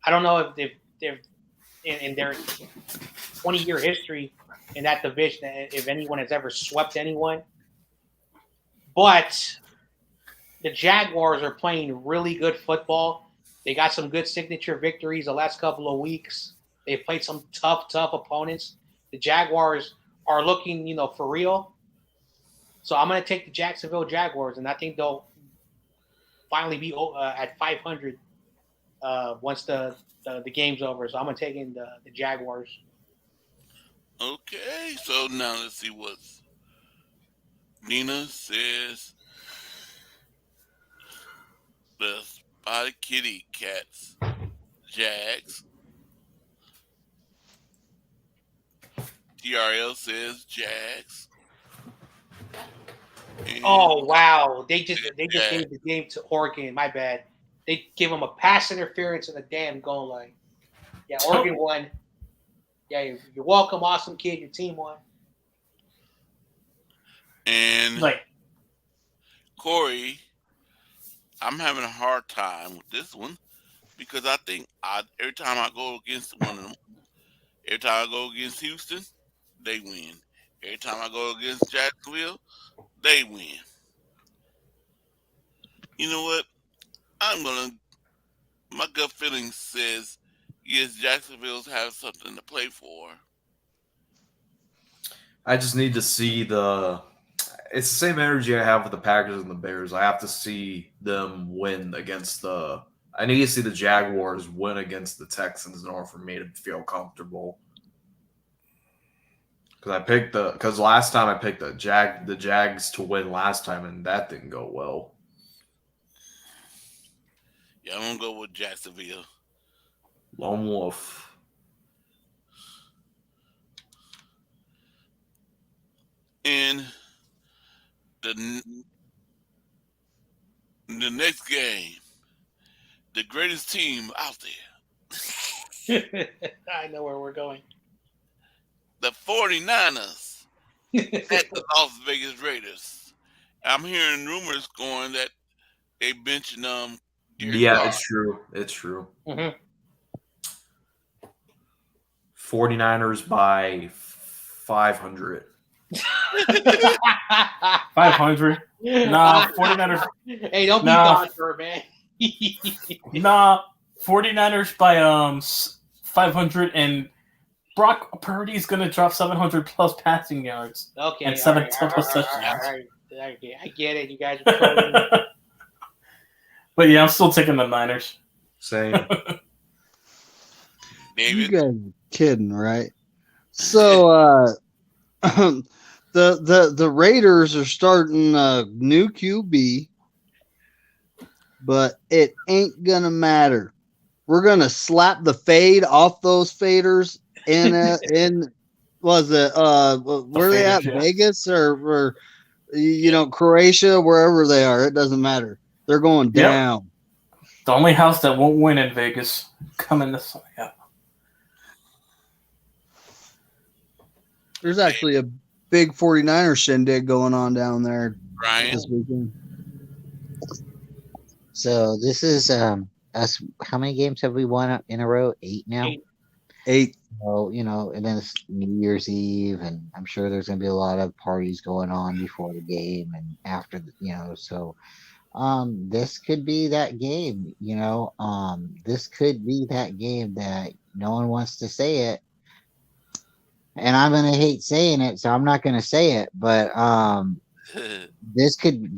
I don't know if they've in their 20-year history in that division, if anyone has ever swept anyone. But the Jaguars are playing really good football. They got some good signature victories the last couple of weeks. They played some tough opponents. The Jaguars are looking, for real. So I'm going to take the Jacksonville Jaguars, and I think they'll finally be at 500 once the game's over. So I'm going to take in the Jaguars. Okay, so now let's see what Nina says. The Spotted Kitty Cats, Jags. TRL says Jags. And Oh wow! They just gave the game to Oregon. My bad. They gave them a pass interference in the damn goal line. Yeah, Oregon won. Yeah, you're welcome, awesome kid. Your team won. And Corey, I'm having a hard time with this one because I think every time I go against one of them, every time I go against Houston, they win. Every time I go against Jacksonville, they win. You know what? My gut feeling says, yes, Jacksonville's have something to play for. I just need to see it's the same energy I have with the Packers and the Bears. I have to see them win against I need to see the Jaguars win against the Texans in order for me to feel comfortable. Because last time I picked the Jags to win last time, and that didn't go well. Yeah, I'm gonna go with Jacksonville. Lone Wolf. In the next game, the greatest team out there, I know where we're going. the 49ers at the Las Vegas Raiders. I'm hearing rumors going that they benching them. Yeah, it's true. It's true. Mm-hmm. 49ers by 500. 500? Nah, 49ers. Hey, don't be Doctor, man. Nah, 49ers by 500, and Brock Purdy's gonna drop 700 plus passing yards. Okay, and 7 right, plus touchdowns. all right. I get it. You guys are trolling. But yeah, I'm still taking the Niners. Same. You David. guys are kidding, right? So the Raiders are starting a new QB, but it ain't gonna matter. We're gonna slap the fade off those faders in was it where are they at? Faders, yeah. Vegas or Croatia, wherever they are, it doesn't matter. They're going Yep. down. The only house that won't win in Vegas coming this way. Yeah. There's actually a big 49er shindig going on down there Brian. this weekend. So this is us. How many games have we won in a row? 8 now. 8. So and then it's New Year's Eve, and I'm sure there's gonna be a lot of parties going on before the game and after So, this could be that game. This could be that game that no one wants to say it, and I'm gonna hate saying it, so I'm not gonna say it. But this could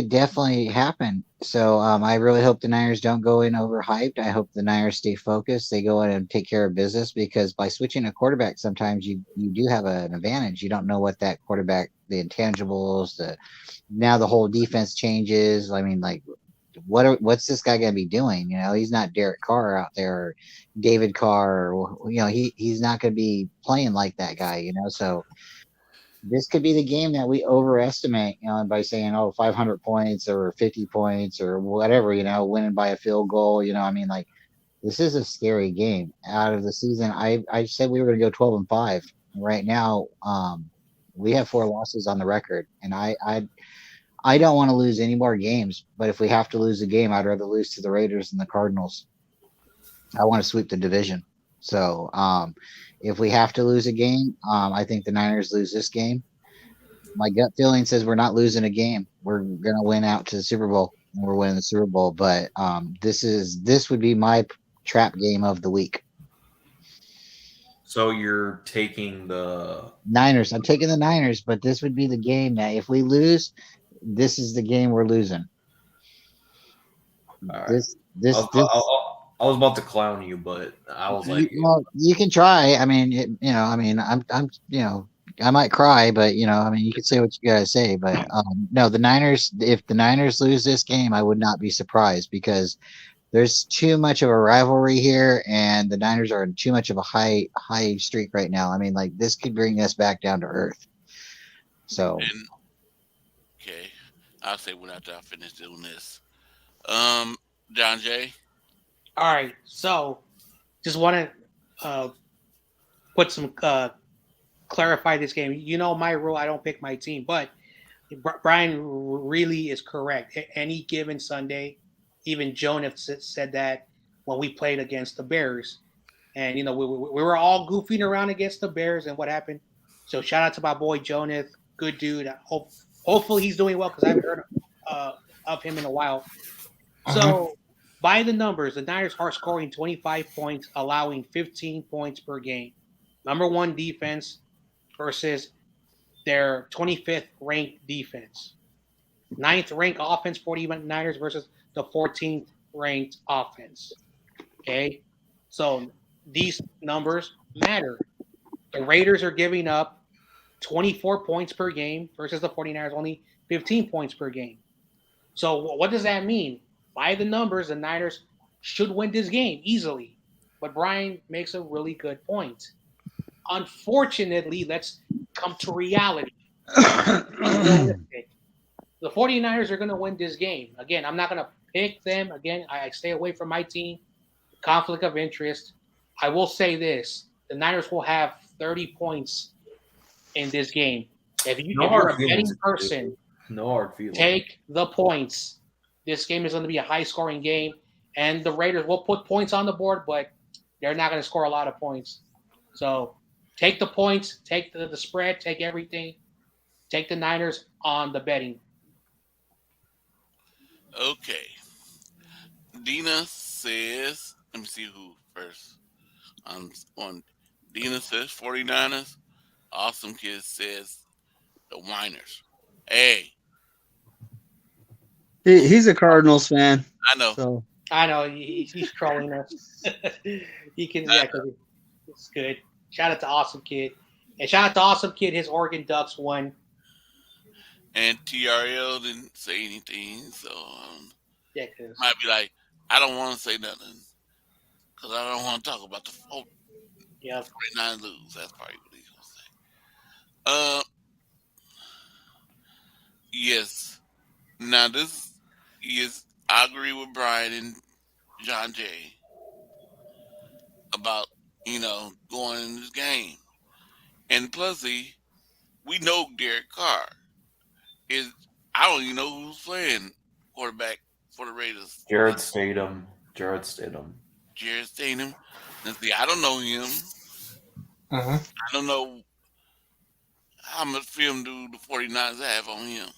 definitely happen. So I really hope the Niners don't go in overhyped. I hope the Niners stay focused. They go in and take care of business, because by switching a quarterback, sometimes you do have an advantage. You don't know what that quarterback, the intangibles, now the whole defense changes. I mean, like, what's this guy gonna be doing? He's not Derek Carr out there, or David Carr, or he's not gonna be playing like that guy. So this could be the game that we overestimate, by saying, 500 points or 50 points or whatever, winning by a field goal. I mean, like, this is a scary game. Out of the season, I said we were going to go 12-5. Right now, we have 4 losses on the record, and I don't want to lose any more games. But if we have to lose a game, I'd rather lose to the Raiders than the Cardinals. I want to sweep the division. So, if we have to lose a game, I think the Niners lose this game. My gut feeling says we're not losing a game. We're going to win out to the Super Bowl. We're winning the Super Bowl. But this would be my trap game of the week. So you're taking the Niners. I'm taking the Niners, but this would be the game that if we lose, this is the game we're losing. All right. This I was about to clown you, but I was like, you can try. I mean, I might cry, but you can say what you gotta say. But no, the Niners. If the Niners lose this game, I would not be surprised, because there's too much of a rivalry here, and the Niners are in too much of a high streak right now. I mean, like, this could bring us back down to earth. So, Okay, I'll say when after I finish doing this. John Jay. All right, so just want to put some clarify this game. My rule. I don't pick my team, but Brian really is correct. Any given Sunday, even Jonas said that when we played against the Bears, and we were all goofing around against the Bears, and what happened. So shout out to my boy Jonas, good dude. Hopefully he's doing well, because I haven't heard of him in a while. So by the numbers, the Niners are scoring 25 points, allowing 15 points per game. Number 1 defense versus their 25th ranked defense. 9th ranked offense for the Niners versus the 14th ranked offense. Okay? So these numbers matter. The Raiders are giving up 24 points per game versus the 49ers only 15 points per game. So what does that mean? By the numbers, the Niners should win this game easily. But Brian makes a really good point. Unfortunately, let's come to reality. The 49ers are going to win this game. Again, I'm not going to pick them. Again, I stay away from my team. Conflict of interest. I will say this. The Niners will have 30 points in this game. If you're a betting person, no hard feelings. Take the points. This game is going to be a high-scoring game, and the Raiders will put points on the board, but they're not going to score a lot of points. So take the points, take the spread, take everything. Take the Niners on the betting. Okay. Dina says, let me see who first. On Dina says 49ers. Awesome Kid says the Winers. Hey, He's a Cardinals fan. I know. So I know he's trolling us. He can, yeah, because it's good. Shout out to Awesome Kid, and shout out to Awesome Kid. His Oregon Ducks won. And TRL didn't say anything, so Yeah, because might be like, I don't want to say nothing because I don't want to talk about the yeah, 49 lose. That's probably what he's gonna say. Yes. Now this is I agree with Brian and John Jay about going in this game, and plus we know Derek Carr is. I don't even know who's playing quarterback for the Raiders. Jared Statham. Jared Statham. And see, I don't know him. Uh-huh. I don't know how much film do the 49ers have on him.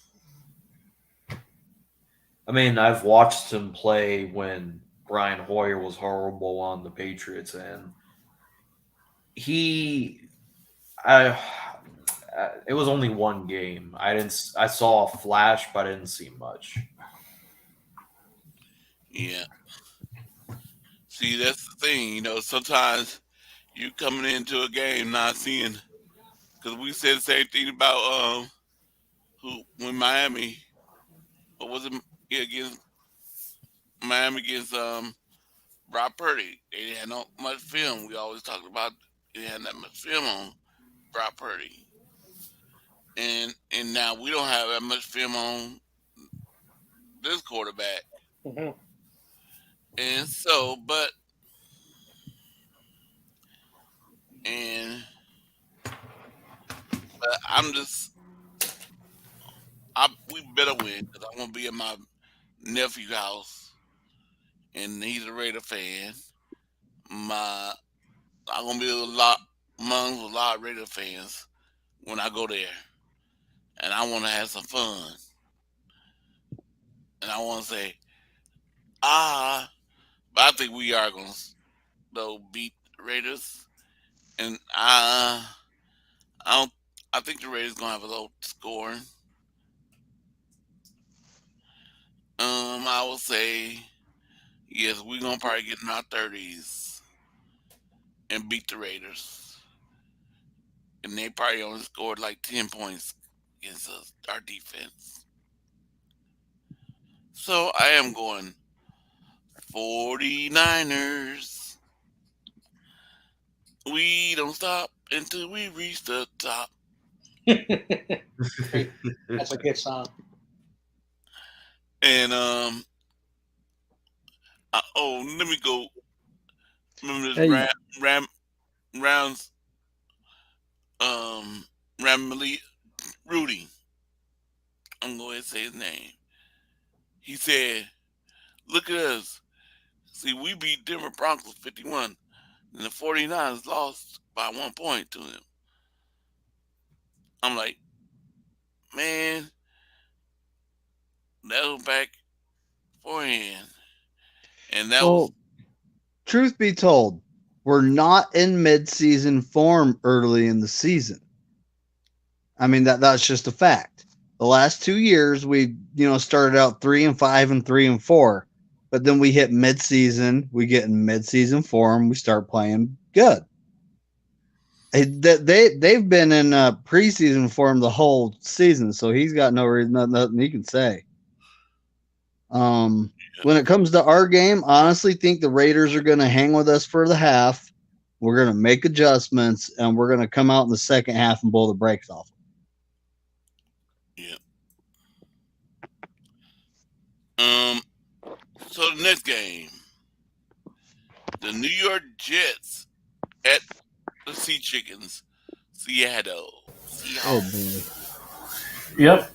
I mean, I've watched him play when Brian Hoyer was horrible on the Patriots, and it was only one game. I saw a flash, but I didn't see much. Yeah. See, that's the thing. Sometimes you coming into a game not seeing, because we said the same thing about when Miami, what was it? Yeah, against Miami against Brock Purdy. They didn't have no much film. We always talked about they didn't have that much film on Brock Purdy, and now we don't have that much film on this quarterback. hmm And so, and but we better win because I'm gonna be at my nephew's house, and he's a Raider fan. I'm gonna be among a lot of Raider fans when I go there, and I want to have some fun, and I want to say but I think we are gonna beat the Raiders, and I don't. I think the Raiders gonna have a low scoring. I would say yes. We're gonna probably get in our 30s and beat the Raiders, and they probably only scored like 10 points against us, our defense. So I am going 49ers. We don't stop until we reach the top. that's a good song. And let me go. Remember this Hey. rounds Ram Rudy. I'm going to say his name. He said, "Look at us. See, we beat Denver Broncos 51, and the 49ers lost by 1 point to them." I'm like, man, that was back forehand, and that was Well, truth be told, we're not in mid-season form early in the season. I mean that's just a fact. The last 2 years we started out 3-5 and 3-4, but then we hit mid-season, we get in mid-season form, we start playing good. They've been in preseason form the whole season, so he's got no reason, nothing he can say. When it comes to our game, honestly think the Raiders are going to hang with us for the half. We're going to make adjustments, and we're going to come out in the second half and blow the brakes off. yeah. So the next game, the New York Jets at the Sea Chickens, Seattle. Oh boy! Yep.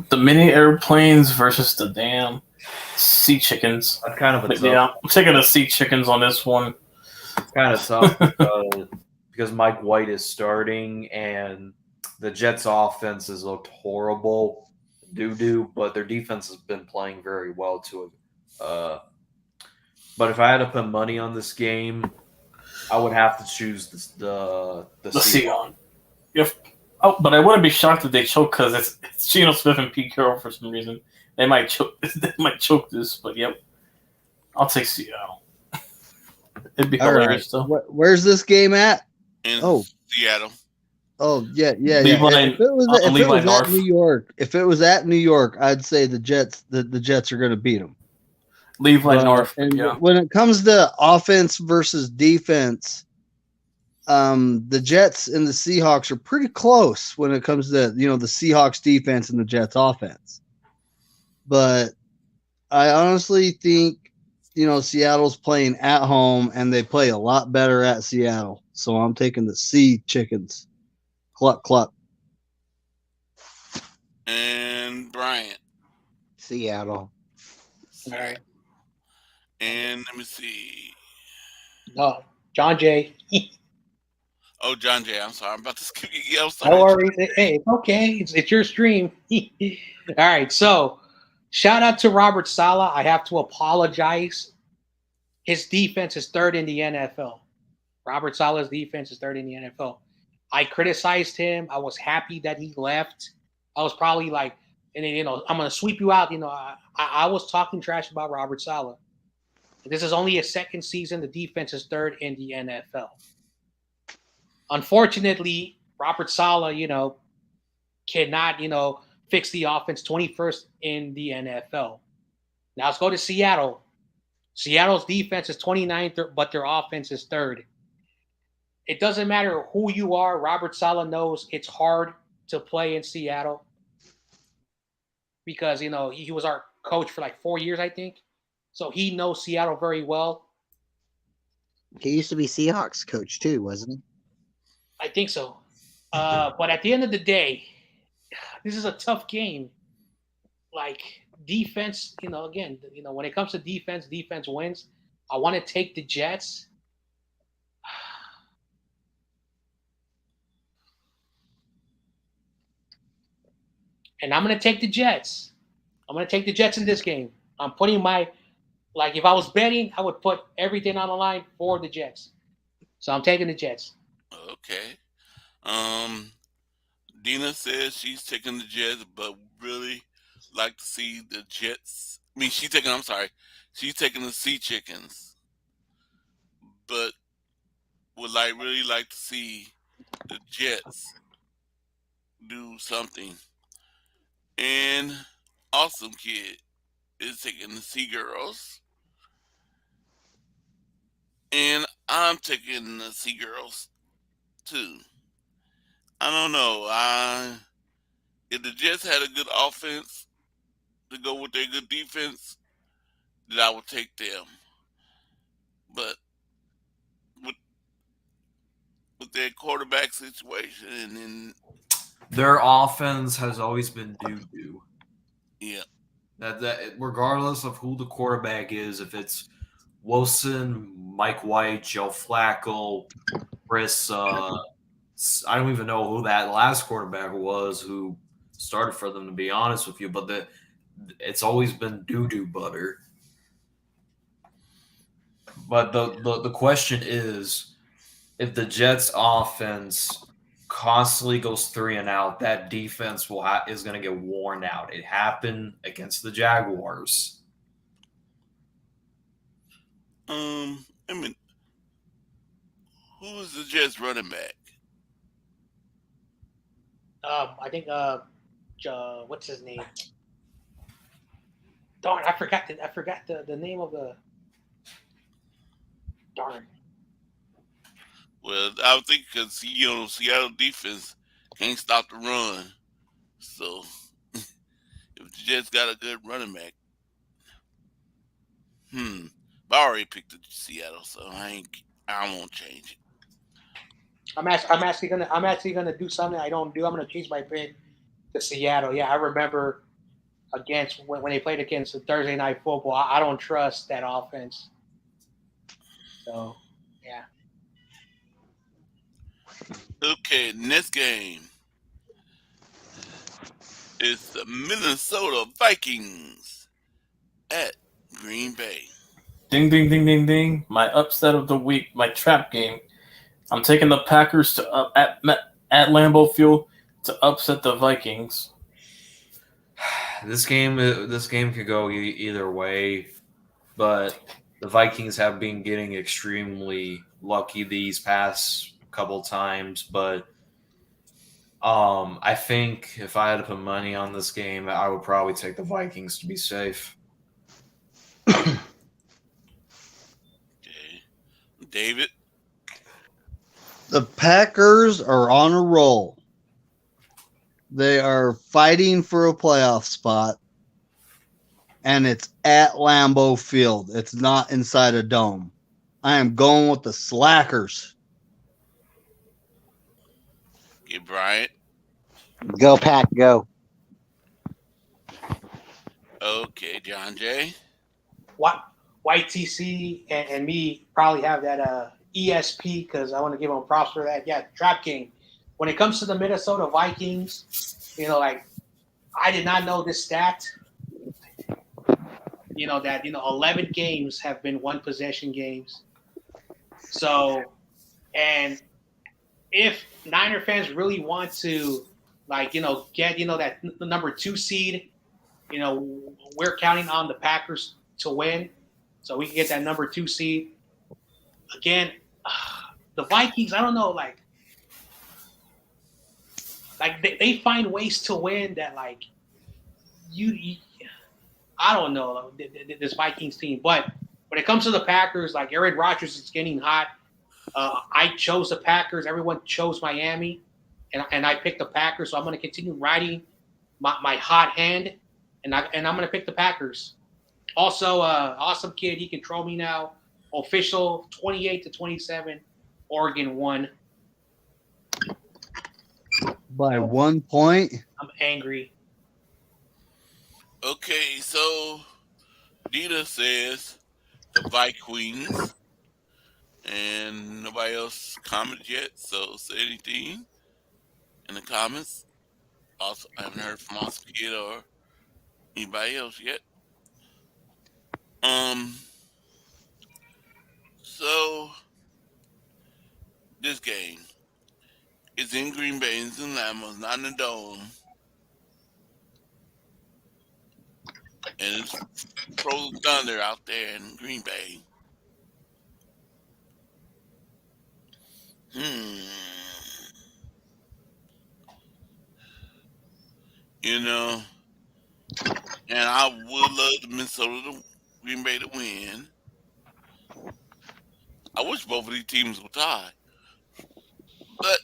The mini airplanes versus the damn sea chickens. That's kind of a But tough. yeah, I'm taking the sea chickens on this one. It's kind of tough because Mike White is starting, and the Jets' offense has looked horrible, but their defense has been playing very well to it. But if I had to put money on this game, I would have to choose the The sea on. Yep. Oh, but I wouldn't be shocked if they choke because it's Geno Smith and Pete Carroll for some reason. They might choke. They might choke this, but yep, I'll take Seattle. It'd be All hilarious right. though. Where's this game at? In Oh. Seattle. Oh yeah. Levi If it was North. at New York, I'd say the Jets. The Jets are going to beat them. Levi North. And Yeah. when it comes to offense versus defense, the Jets and the Seahawks are pretty close when it comes to the Seahawks defense and the Jets offense. But I honestly think Seattle's playing at home and they play a lot better at Seattle. So I'm taking the Sea Chickens. Cluck cluck. And Bryant. Seattle. All right. And let me see. No, John Jay. Oh, John Jay. I'm sorry. I'm about to skip you. No worries. Hey, it's okay. It's your stream. All right. So, shout out to Robert Saleh. I have to apologize. His defense is third in the NFL. Robert Saleh's defense is third in the NFL. I criticized him. I was happy that he left. I was probably like, and then, I'm going to sweep you out. I was talking trash about Robert Saleh. This is only his second season. The defense is third in the NFL. Unfortunately, Robert Saleh, cannot, fix the offense. 21st in the NFL. Now let's go to Seattle. Seattle's defense is 29th, but their offense is third. It doesn't matter who you are. Robert Saleh knows it's hard to play in Seattle because, he was our coach for like 4 years, I think. So he knows Seattle very well. He used to be Seahawks coach too, wasn't he? I think so. But at the end of the day, this is a tough game. Like defense, again, when it comes to defense wins. I want to take the Jets. And I'm going to take the Jets. I'm going to take the Jets in this game. I'm putting if I was betting, I would put everything on the line for the Jets. So I'm taking the Jets. Okay. Dina says she's taking the Jets, but really like to see the Jets. She's taking the Sea Chickens, but would really like to see the Jets do something. And Awesome Kid is taking the Sea Girls. And I'm taking the Sea Girls too. I don't know. If the Jets had a good offense to go with their good defense, then I would take them. But with their quarterback situation and their offense has always been doo-doo. Yeah. That regardless of who the quarterback is, if it's Wilson, Mike White, Joe Flacco, Chris, I don't even know who that last quarterback was who started for them, to be honest with you, but it's always been doo-doo butter. But the question is, if the Jets offense constantly goes 3 and out, that defense is going to get worn out. It happened against the Jaguars. Who is the Jets running back? I think what's his name? Darn, I forgot the name of the. Darn. Well, I would think because Seattle defense can't stop the run, so if the Jets got a good running back, but I already picked the Seattle, so I won't change it. I'm actually gonna do something I don't do. I'm gonna change my pick to Seattle. Yeah, I remember against when they played against the Thursday Night Football. I don't trust that offense. So, yeah. Okay, next game is the Minnesota Vikings at Green Bay. Ding, ding, ding, ding, ding. My upset of the week, my trap game. I'm taking the Packers at Lambeau Field. to upset the Vikings? This game could go either way, but the Vikings have been getting extremely lucky these past couple times. But I think if I had to put money on this game, I would probably take the Vikings to be safe. Okay. David? The Packers are on a roll. They are fighting for a playoff spot, and it's at Lambeau Field. It's not inside a dome. I am going with the Slackers. Okay, Bryant. Go Pack, go. Okay, John Jay. What YTC and me probably have that ESP because I want to give them props for that. Yeah, Trap King. When it comes to the Minnesota Vikings, like I did not know this stat. That 11 games have been one possession games. So, and if Niner fans really want to, get that number 2 seed, we're counting on the Packers to win, so we can get that number 2 seed. Again, the Vikings, I don't know, they find ways to win that, you I don't know this Vikings team, but when it comes to the Packers, Aaron Rodgers is getting hot. I chose the Packers. Everyone chose Miami, and I picked the Packers. So I'm going to continue riding my hot hand, and I'm going to pick the Packers. Also, awesome kid. He can troll me now. Official 28-27. Oregon won. By 1 point. I'm angry. Okay, so Dita says the Vikings, and nobody else commented yet. So say anything in the comments. Also, I haven't heard from Awesome Kid or anybody else yet. So this game is in Green Bay. It's in Lambeau, not in the Dome. And it's Pro Thunder out there in Green Bay. And I would love the Minnesota Green Bay to win. I wish both of these teams would tie. But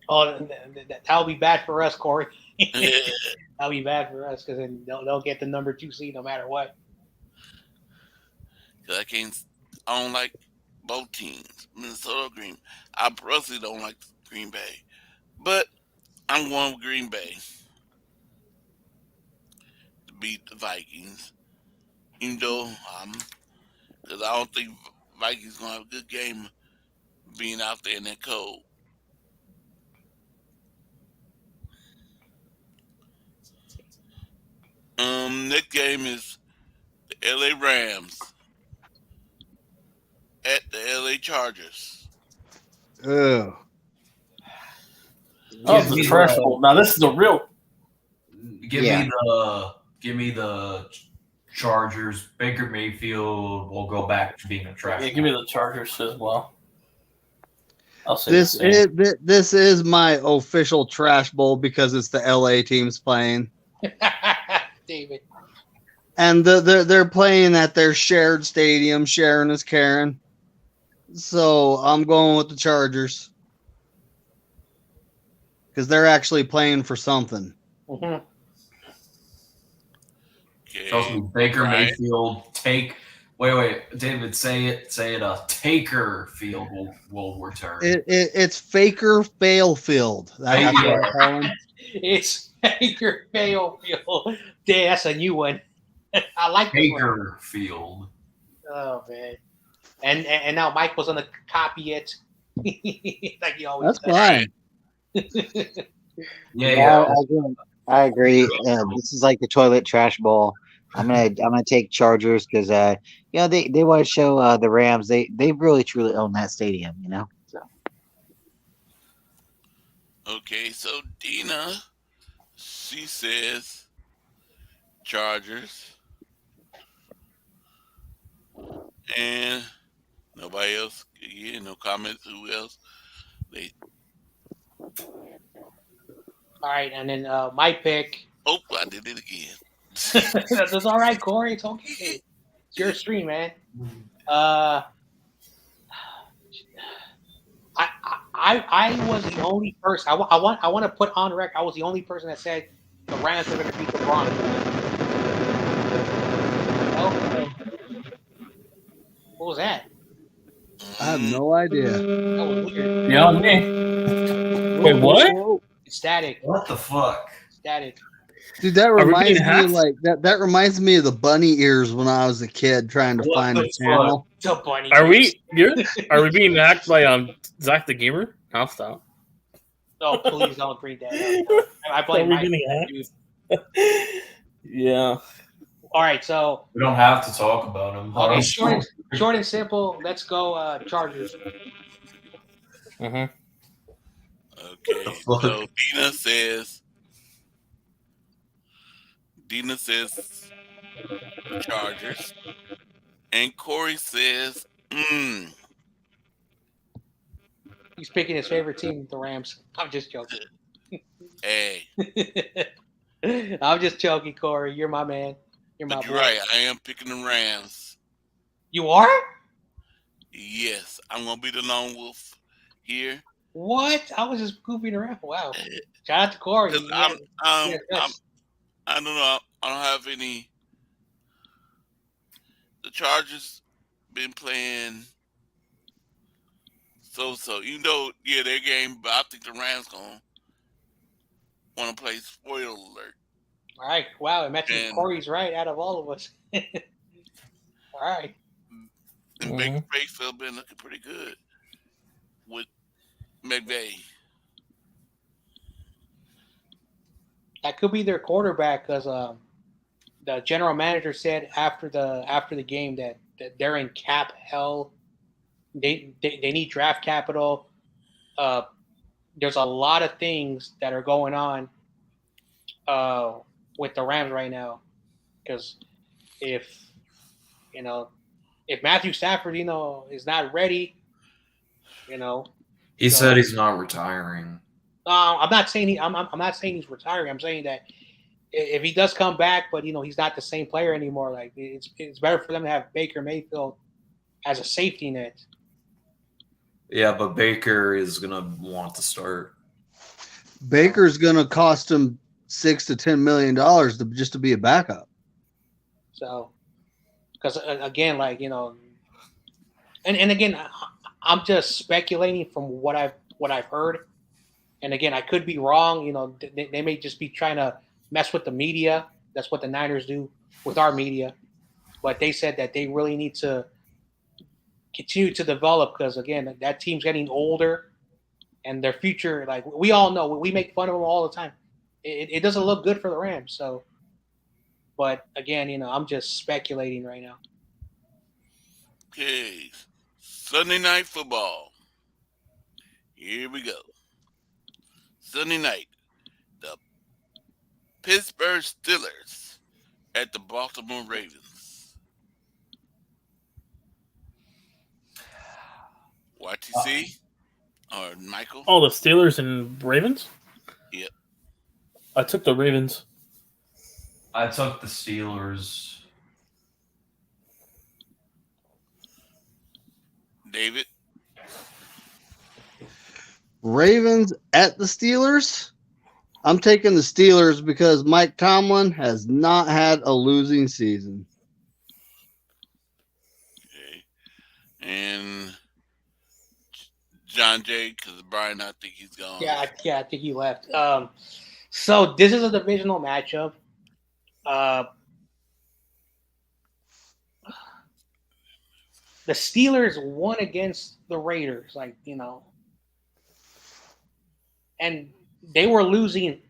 that'll be bad for us, Corey. That'll be bad for us because then they'll get the number 2 seed no matter what. I don't like both teams, Minnesota or Green. I personally don't like Green Bay, but I'm going with Green Bay to beat the Vikings. Even though because I don't think Vikings gonna have a good game being out there in that cold. Next game is the LA Rams at the LA Chargers. Ugh. Oh, it's a trash bowl. Now this is a real. Give me the Chargers. Baker Mayfield will go back to being a trash. Yeah, give me the Chargers as well. I'll say this is my official trash bowl because it's the LA teams playing. David. And they're playing at their shared stadium. Sharon is Karen. So I'm going with the Chargers. Because they're actually playing for something. Mm-hmm. Okay. Baker Mayfield Wait, David, say it. A Taker Field will return. It's Faker Failfield. That's what I call him. It's Faker Failfield. Damn, that's a new one. I like Baker Field. Oh man, and now Mike was gonna copy it, like he always. That's fine. Yeah. I agree. This is like the toilet trash bowl. I'm gonna take Chargers because they want to show the Rams they really truly own that stadium. So. Okay, so Dina, she says Chargers, and nobody else. Yeah, no comments. Who else? They. All right, and then my pick. Oh, I did it again. That's all right, Corey. It's okay. It's your stream, man. Uh, I was the only person. I want to put on record. I was the only person that said the Rams were going to beat the Broncos. Oh, what was that? I have no idea. That was weird. Yeah, me. Wait, what? Whoa. It's static. What the fuck? Static. Dude, that we reminds being me hacked? like that reminds me of the bunny ears when I was a kid trying to What find the a channel. The bunny. Are we good? Are we being hacked by Zach the Gamer? I'll stop. Oh, please don't bring that up. I blame Are we Mike. getting hacked? Yeah. All right, so We don't have to talk about him. okay, short and simple. Let's go Chargers. Mm-hmm. Okay, fuck? so Dina says Chargers, and Corey says, He's picking his favorite team, the Rams. I'm just joking. hey, I'm just joking, Corey. You're my man. You're my but boy. you're right. I am picking the Rams. You are? Yes, I'm gonna be the lone wolf here. What? I was just goofing around. Wow. Shout out to Corey. 'Cause Yeah, I don't know. I don't have any. The Chargers been playing so. Even though, yeah, their game, but I think the Rams gonna want to play spoiler alert. all right. Wow. Imagine And- Corey's right out of all of us. All right. And Baker Mayfield been looking pretty good with McVay. That could be their quarterback because the general manager said after the game that they're in cap hell. They need draft capital. There's a lot of things that are going on with the Rams right now because if Matthew Stafford is not ready, He said he's not retiring. I'm not saying I'm not saying he's retiring. I'm saying that if he does come back, but he's not the same player anymore. Like it's better for them to have Baker Mayfield as a safety net. Yeah, but Baker is gonna want to start. Baker's gonna cost him $6 to $10 million just to be a backup. So, because again, and again, I'm just speculating from what I've heard, and again, I could be wrong. They may just be trying to mess with the media. That's what the Niners do with our media. But they said that they really need to continue to develop because again, that team's getting older, and their future, like we all know, we make fun of them all the time. It doesn't look good for the Rams. So, but again, I'm just speculating right now. Okay, Sunday night football. Here we go. Sunday night, the Pittsburgh Steelers at the Baltimore Ravens. YTC or Michael? Oh, the Steelers and Ravens? Yep. I took the Ravens. I took the Steelers. David? Ravens at the Steelers. I'm taking the Steelers because Mike Tomlin has not had a losing season. Okay. And John Jay, because Brian, I think he's gone. Yeah, I think he left. So this is a divisional matchup. The Steelers won against the Raiders, and they were losing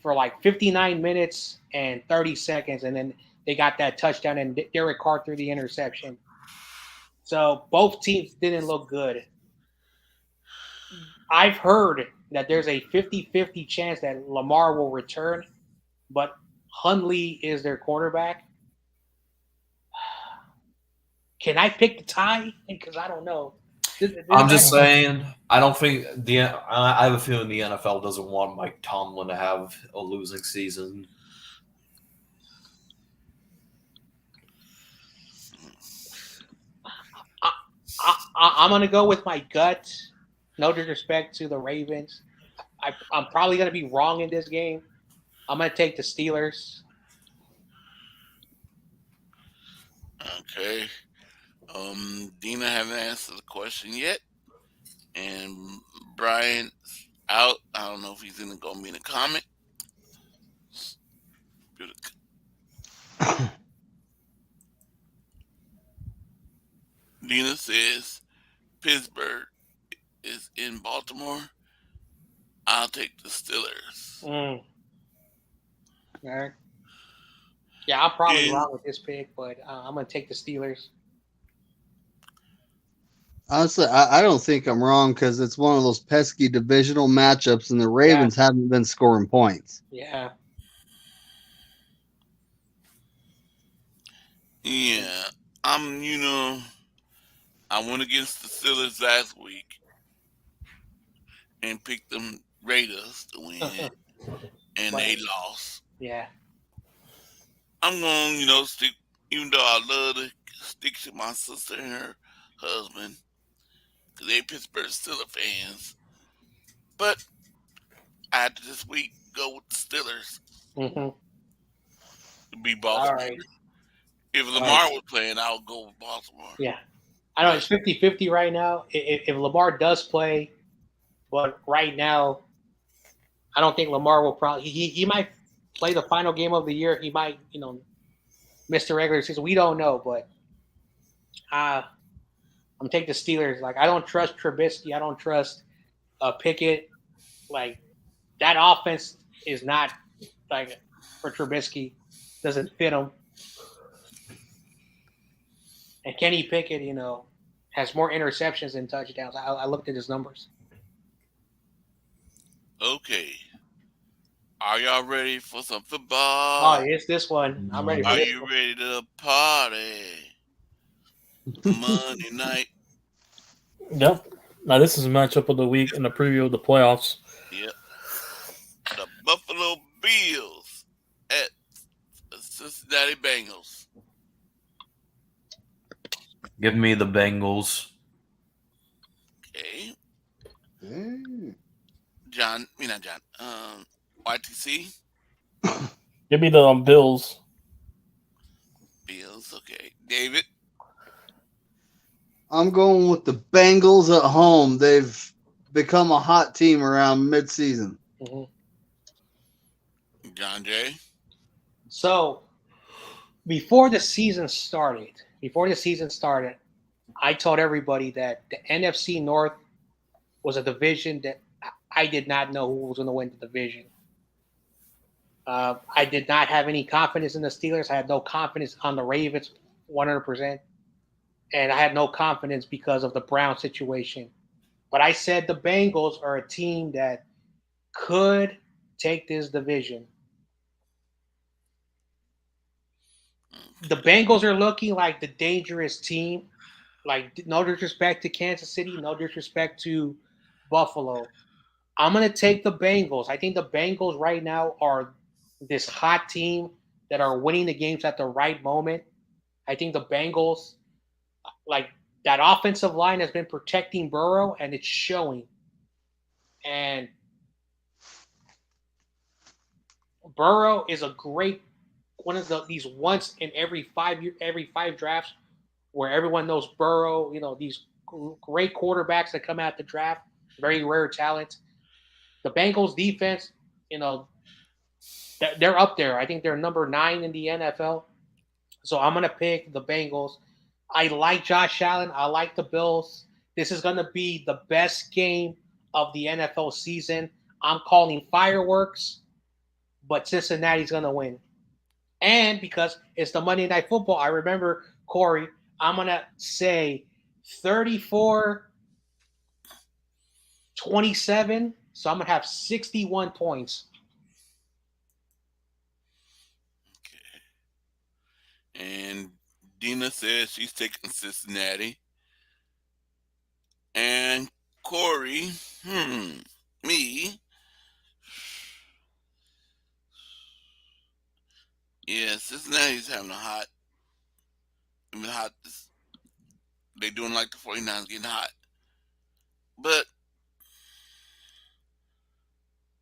for 59 minutes and 30 seconds, and then they got that touchdown and Derek Carr threw the interception. So both teams didn't look good. I've heard that there's a 50-50 chance that Lamar will return, but Hundley is their quarterback. Can I pick the tie? Because I don't know. I'm just saying, I don't think I have a feeling the NFL doesn't want Mike Tomlin to have a losing season. I'm going to go with my gut. No disrespect to the Ravens. I'm probably going to be wrong in this game. I'm going to take the Steelers. Okay. Dina haven't answered the question yet, and Brian out. I don't know if he's gonna be in a comment. Dina says Pittsburgh is in Baltimore. I'll take the Steelers. All right. Yeah, I'm probably wrong with this pick, but I'm going to take the Steelers. Honestly, I don't think I'm wrong because it's one of those pesky divisional matchups, and the Ravens haven't been scoring points. Yeah. Yeah. I went against the Steelers last week and picked them Raiders to win, and they lost. Yeah. I'm going to, stick, even though I love to stick to my sister and her husband, because they Pittsburgh Steelers fans. But I had to this week go with the Steelers to beat Baltimore. All right. If Lamar was playing, I would go with Baltimore. Yeah. I know it's 50-50 right now. If Lamar does play, but right now, I don't think Lamar will probably. He might play the final game of the year. He might, miss the regular season. We don't know, but I'm gonna take the Steelers. Like, I don't trust Trubisky. I don't trust Pickett. Like, that offense is not like for Trubisky. Doesn't fit him. And Kenny Pickett, has more interceptions than touchdowns. I looked at his numbers. Okay. Are y'all ready for some football? Oh, it's this one. I'm ready for Are this you one. ready to party? Monday night. Yep. Now this is a matchup of the week and a preview of the playoffs. Yep. The Buffalo Bills at the Cincinnati Bengals. Give me the Bengals. Okay. YTC. Give me the Bills. Bills, okay. David. I'm going with the Bengals at home. They've become a hot team around midseason. John Jay. So, before the season started, I told everybody that the NFC North was a division that I did not know who was going to win the division. I did not have any confidence in the Steelers. I had no confidence on the Ravens, 100%. And I had no confidence because of the Brown situation. But I said the Bengals are a team that could take this division. The Bengals are looking like the dangerous team. Like, no disrespect to Kansas City, no disrespect to Buffalo. I'm going to take the Bengals. I think the Bengals right now are this hot team that are winning the games at the right moment. I think the Bengals, like, that offensive line has been protecting Burrow, and it's showing. And Burrow is a great one of these once in every 5 drafts where everyone knows Burrow. These great quarterbacks that come out the draft, very rare talent. The Bengals defense, they're up there. I think they're number 9 in the NFL. So I'm going to pick the Bengals. I like Josh Allen. I like the Bills. This is going to be the best game of the NFL season. I'm calling fireworks, but Cincinnati's going to win. And because it's the Monday Night Football, I remember, Corey, I'm going to say 34-27 So I'm gonna have 61 points. And Dina says she's taking Cincinnati. And Corey, me. Yeah, Cincinnati's having a hot. I mean, hot. They doing like the 49ers getting hot. But,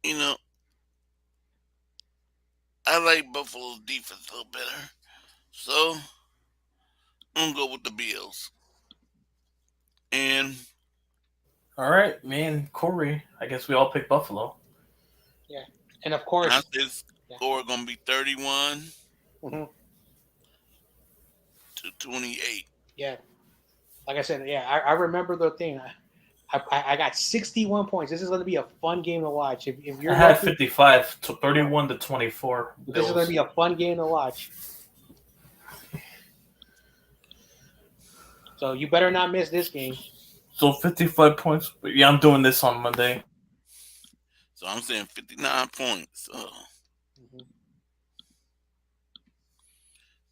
you know, I like Buffalo's defense a little better. So, I'm going to go with the Bills. And All right, me and Corey. I guess we all picked Buffalo. Yeah, and of course, I said score going to be 31 mhm, to 28. yeah, like I said, yeah, I remember the thing. I got 61 points. This is going to be a fun game to watch. If you're I had lucky, 55 to 31 to 24. this is going to be a fun game to watch. So you better not miss this game. So 55 points. But yeah, I'm doing this on Monday. So I'm saying 59 points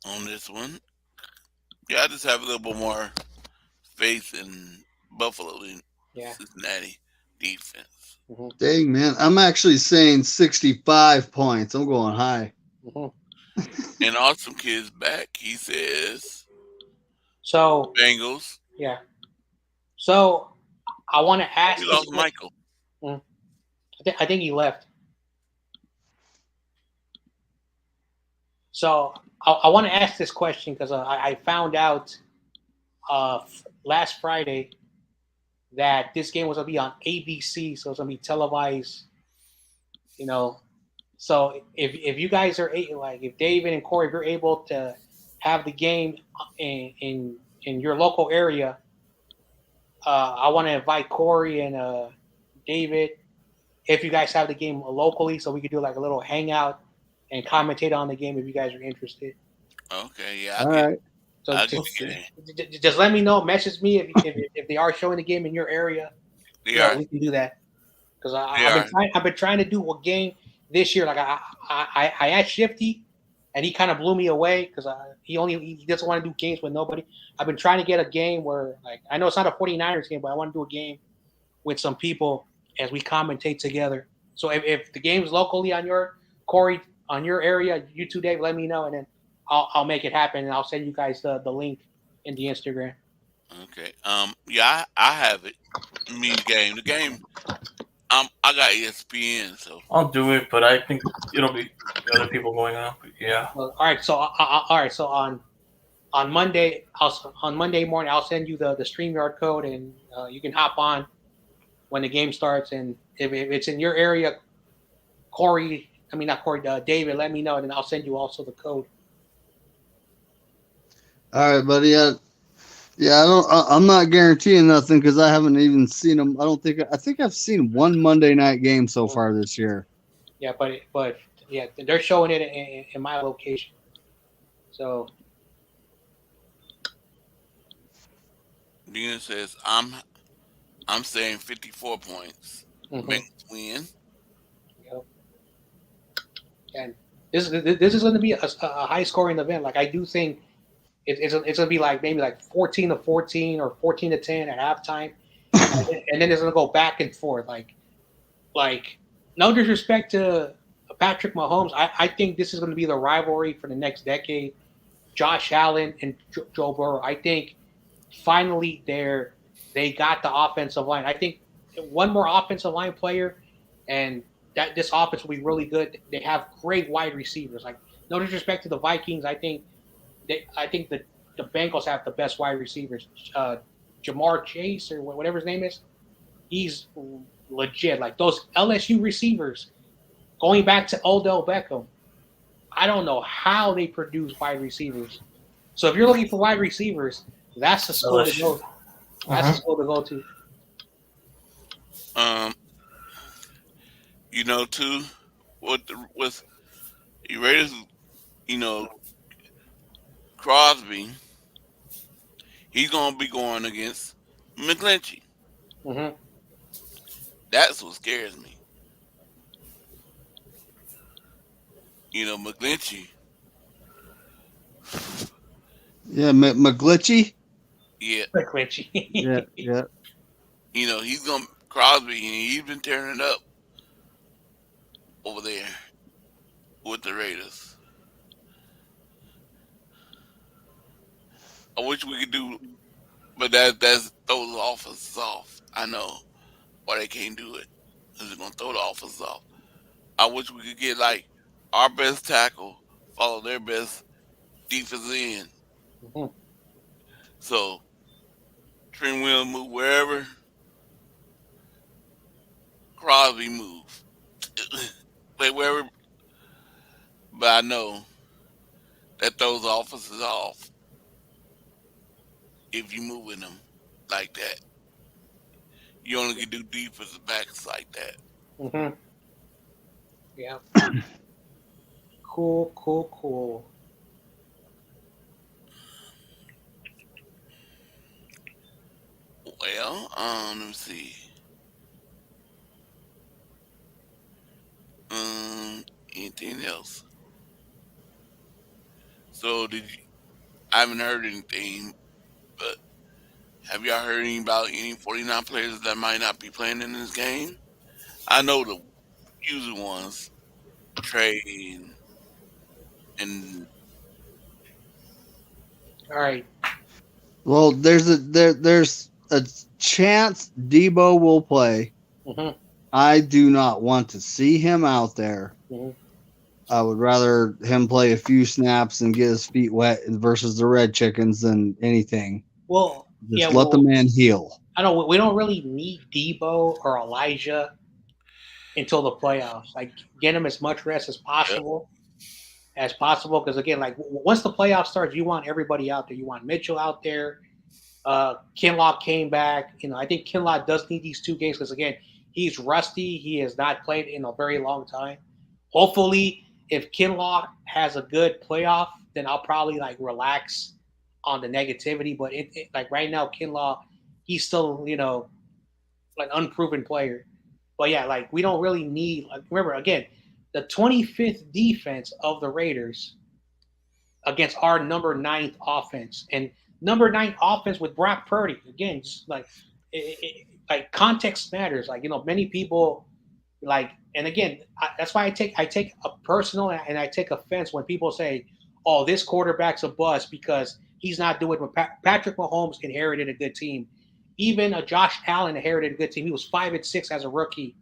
on this one. Yeah, I just have a little bit more faith in Buffalo than Cincinnati defense. Dang, man. I'm actually saying 65 points. I'm going high. And Awesome Kid's back. He says, so Bengals. Yeah. So I want to ask. We lost Michael. I think he left. So I want to ask this question because I found out last Friday that this game was going to be on ABC, so it's going to be televised. You know, so if you guys are like if David and Corey, if you're able to have the game in your local area, I want to invite Corey and David. If you guys have the game locally, so we could do like a little hangout and commentate on the game if you guys are interested. Okay, yeah. All right. So just let me know. Message me if they are showing the game in your area. We can do that because I've been trying to do a game this year. Like I asked Shifty, and he kind of blew me away because he doesn't want to do games with nobody. I've been trying to get a game where like I know it's not a 49ers game, but I want to do a game with some people as we commentate together. So if the game's locally on your Corey on your area, you two, Dave, let me know, and then I'll make it happen, and I'll send you guys the link in the Instagram. Okay. Yeah, I have it. The game. I got ESPN, so I'll do it, but I think it'll be other people going on. But yeah. All right. So all right. So on Monday, on Monday morning, I'll send you the StreamYard code, and you can hop on when the game starts. And if it's in your area, David, let me know, and then I'll send you also the code. All right, buddy. I'm not guaranteeing nothing because I haven't even seen them. I think I've seen one Monday night game so far this year. Yeah, but yeah, they're showing it in my location. So Dina says I'm saying 54 points. Bengals win. Yep. And this is going to be a high scoring event. Like I do think it's going to be like maybe like 14-14 or 14-10 at halftime, and then it's going to go back and forth. Like no disrespect to Patrick Mahomes, I think this is going to be the rivalry for the next decade. Josh Allen and Joe Burrow. I think finally they got the offensive line. I think one more offensive line player, and that this offense will be really good. They have great wide receivers. Like no disrespect to the Vikings, I think the Bengals have the best wide receivers. Jamar Chase or whatever his name is, he's legit. Like those LSU receivers, going back to Odell Beckham, I don't know how they produce wide receivers. So if you're looking for wide receivers, that's the school to go. That's the school to go to. Too, with you Raiders, Crosby, he's gonna be going against McGlinchey. That's what scares me. McGlinchey. Yeah, McGlitchy. Yeah, Glitchy. Yeah, yeah. he's gonna Crosby, and he's been tearing it up over there with the Raiders. I wish we could do, but that's throw the offenses off. I know why they can't do it. Cause they're gonna throw the offenses off. I wish we could get like our best tackle follow their best defense end. Mhm. So Trent Will move wherever Crosby move. Play wherever, but I know that throws offenses off if you moving them like that. You only can do defensive backs like that. Mhm. Yeah. Cool, cool, cool. Well, let me see. Anything else? So did you? I haven't heard anything, but have y'all heard any about any 49 players that might not be playing in this game? I know the usual ones, Trey and All right. Well, there's a chance Debo will play. Mhm. I do not want to see him out there. Mhm. I would rather him play a few snaps and get his feet wet versus the Red Chickens than anything. Well, yeah. Just let the Well, man heal. I don't. We don't really need Debo or Elijah until the playoffs. Like, get him as much rest as possible. Because again, like once the playoffs starts, you want everybody out there. You want Mitchell out there. Kinlaw came back. I think Kinlaw does need these 2 games because again, he's rusty. He has not played in a very long time. Hopefully, if Kinlaw has a good playoff, then I'll probably like relax on the negativity. But like right now, Kinlaw, he's still like unproven player. But yeah, like we don't really need. Like, remember again, the 25th defense of the Raiders against our number 9th offense and number 9 offense with Brock Purdy. Again, just like context matters. Like many people like, and again, that's why I take a personal and I take offense when people say, "Oh, this quarterback's a bust because he's not doing what Patrick Mahomes inherited a good team." Even Josh Allen inherited a good team. He was 5-6 as a rookie,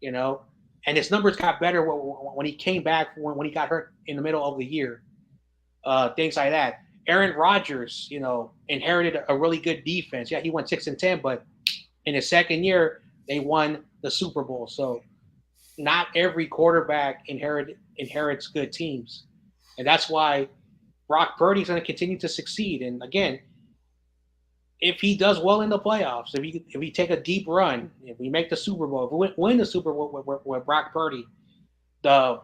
and his numbers got better when he came back when he got hurt in the middle of the year. Things like that. Aaron Rodgers, inherited a really good defense. Yeah, he went 6-10, but in his second year, they won the Super Bowl. So not every quarterback inherits good teams, and that's why Brock Purdy's going to continue to succeed. And again, if he does well in the playoffs, if we take a deep run, if we make the Super Bowl, if we win the Super Bowl with Brock Purdy, the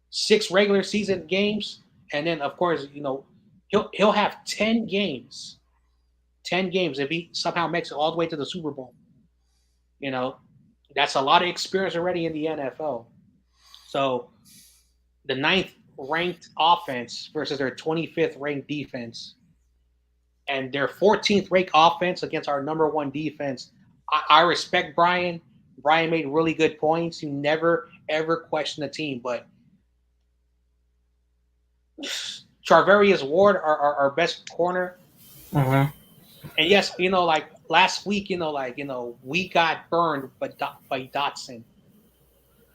6 regular season games, and then of course he'll have 10 games if he somehow makes it all the way to the Super Bowl. That's a lot of experience already in the NFL. So the 9th ranked offense versus their 25th ranked defense, and their 14th ranked offense against our number 1 defense. I respect Brian. Brian made really good points. He never ever questioned the team, but Charvarius Ward, our best corner. Mm-hmm. And yes, like last week, we got burned by Dotson.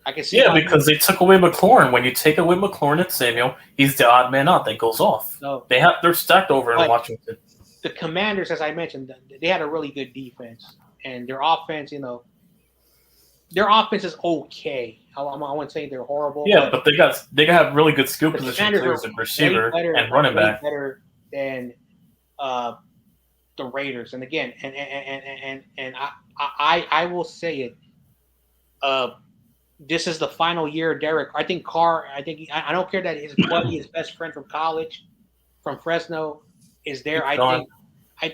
I can see. Yeah, because they took away McLaurin. When you take away McLaurin and Samuel, he's the odd man out that goes off. No, they're stacked over in Washington. The Commanders, as I mentioned, they had a really good defense, and their offense, their offense is okay. I wouldn't say they're horrible. Yeah, but they have really good skill position players and receiver and running back. Better than the Raiders. And again, and I will say it. This is the final year of Derek. I think Carr. I don't care that his buddy, his best friend from college, from Fresno, is there. I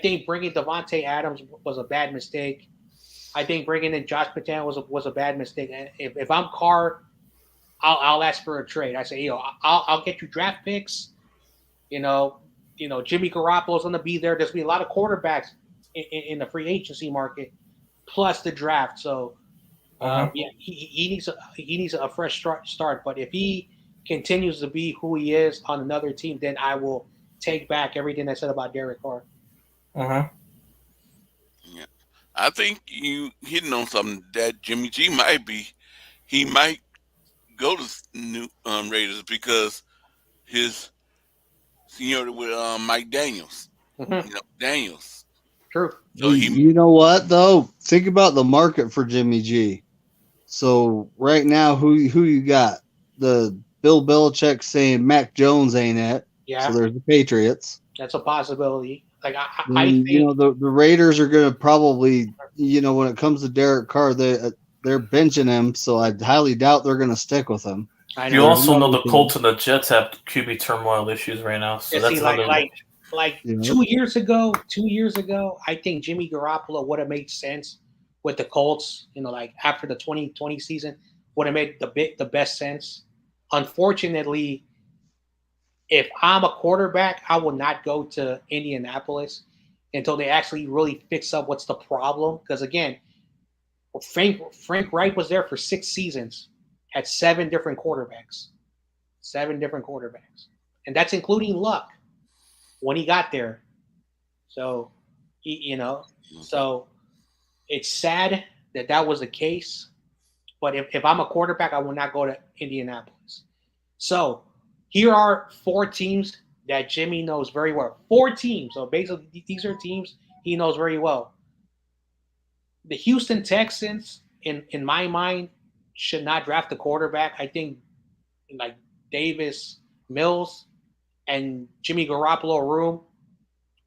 think bringing Devontae Adams was a bad mistake. I think bringing in Josh McDaniels was a bad mistake. And if I'm Carr, I'll ask for a trade. I say, I'll get you draft picks. Jimmy Garoppolo's going to be there. There's going to be a lot of quarterbacks in the free agency market, plus the draft. So, he needs a fresh start. But if he continues to be who he is on another team, then I will take back everything I said about Derek Carr. Uh-huh. Yeah, I think you hitting on something that Jimmy G might be. He might go to new Raiders because his seniority with Mike Daniels. Daniels. True. So you know what though? Think about the market for Jimmy G. So right now, who you got? The Bill Belichick saying Mac Jones ain't it. Yeah. So there's the Patriots. That's a possibility. Like I think the Raiders are going to probably when it comes to Derek Carr, they're benching him. So I highly doubt they're going to stick with him. You also know the Colts and the Jets have QB turmoil issues right now. So that's like 2 years ago, I think Jimmy Garoppolo would have made sense with the Colts. Like after the 2020 season, would have made the best sense. Unfortunately, if I'm a quarterback, I will not go to Indianapolis until they actually really fix up what's the problem. Because again, Frank Reich was there for 6 seasons, had 7 different quarterbacks, and that's including Luck when he got there. So, so it's sad that was the case. But if I'm a quarterback, I will not go to Indianapolis. So here are 4 teams that Jimmy knows very well. 4 teams. So basically, these are teams he knows very well. The Houston Texans, in my mind, should not draft a quarterback. I think like Davis Mills and Jimmy Garoppolo room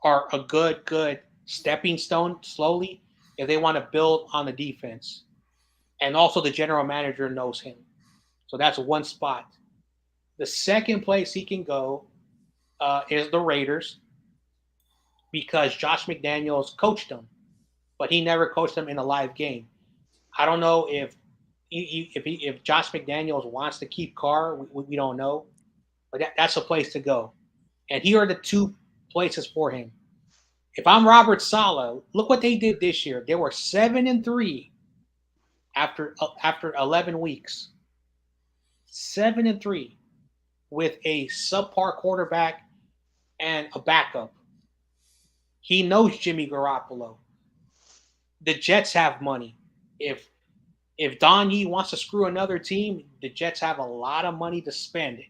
are a good stepping stone slowly if they want to build on the defense. And also the general manager knows him. So that's one spot. The second place he can go is the Raiders because Josh McDaniels coached them, but he never coached them in a live game. I don't know if Josh McDaniels wants to keep Carr. We don't know, but that's a place to go. And here are the 2 places for him. If I'm Robert Saleh, look what they did this year. They were 7-3 after 11 weeks. 7-3 with a subpar quarterback and a backup. He knows Jimmy Garoppolo. The Jets have money. If Don Yee wants to screw another team, the Jets have a lot of money to spend.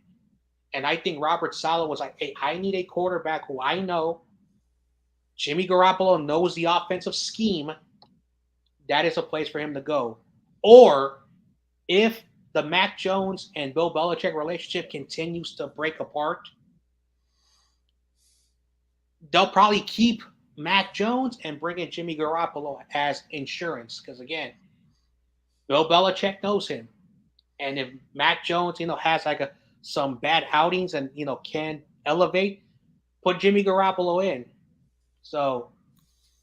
And I think Robert Saleh was like, hey, I need a quarterback who I know. Jimmy Garoppolo knows the offensive scheme. That is a place for him to go. Or if the Mac Jones and Bill Belichick relationship continues to break apart, they'll probably keep Mac Jones and bring in Jimmy Garoppolo as insurance. Because again, Bill Belichick knows him. And if Mac Jones, has like some bad outings and, can elevate, put Jimmy Garoppolo in. So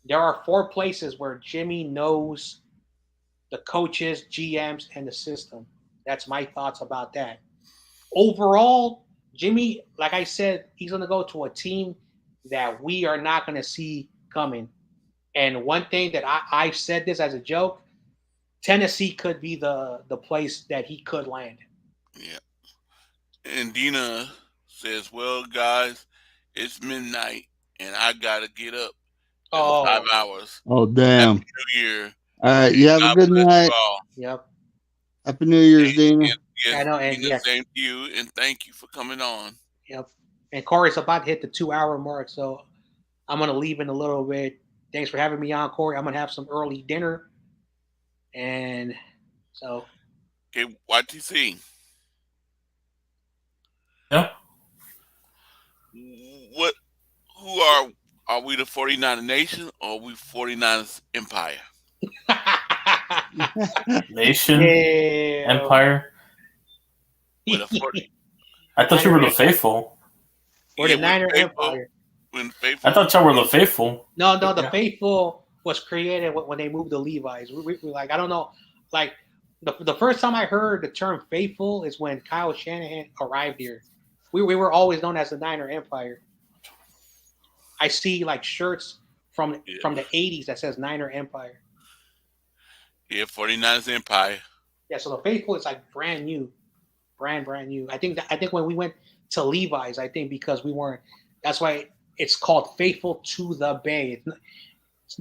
there are 4 places where Jimmy knows the coaches, GMs, and the system. That's my thoughts about that. Overall, Jimmy, like I said, he's going to go to a team that we are not going to see coming. And one thing that I've said this as a joke, Tennessee could be the place that he could land. Yeah. And Dina says, well, guys, it's midnight, and I got to get up in 5 hours. Oh, damn. Happy New Year. All right, you have a good night. Yep. Happy New Year's, Dina. Yes, I know, and Dina, same to you, and thank you for coming on. Yep. And Corey's about to hit the 2-hour mark, so I'm going to leave in a little bit. Thanks for having me on, Corey. I'm going to have some early dinner. And so. Okay, YTC. Yeah. Who are we the 49er Nation or are we 49ers Empire? Nation, Empire. I thought you were the faithful. Or the Niner Empire. When faithful. I thought y'all were the faithful. No, the faithful was created when they moved the Levi's. We like I don't know, like the first time I heard the term faithful is when Kyle Shanahan arrived here. We were always known as the Niner Empire. I see like shirts from the 80s that says Niner Empire. Yeah, 49ers Empire. Yeah, so the faithful is like brand new, brand new. I think when we went to Levi's, I think because we weren't. That's why it's called Faithful to the Bay.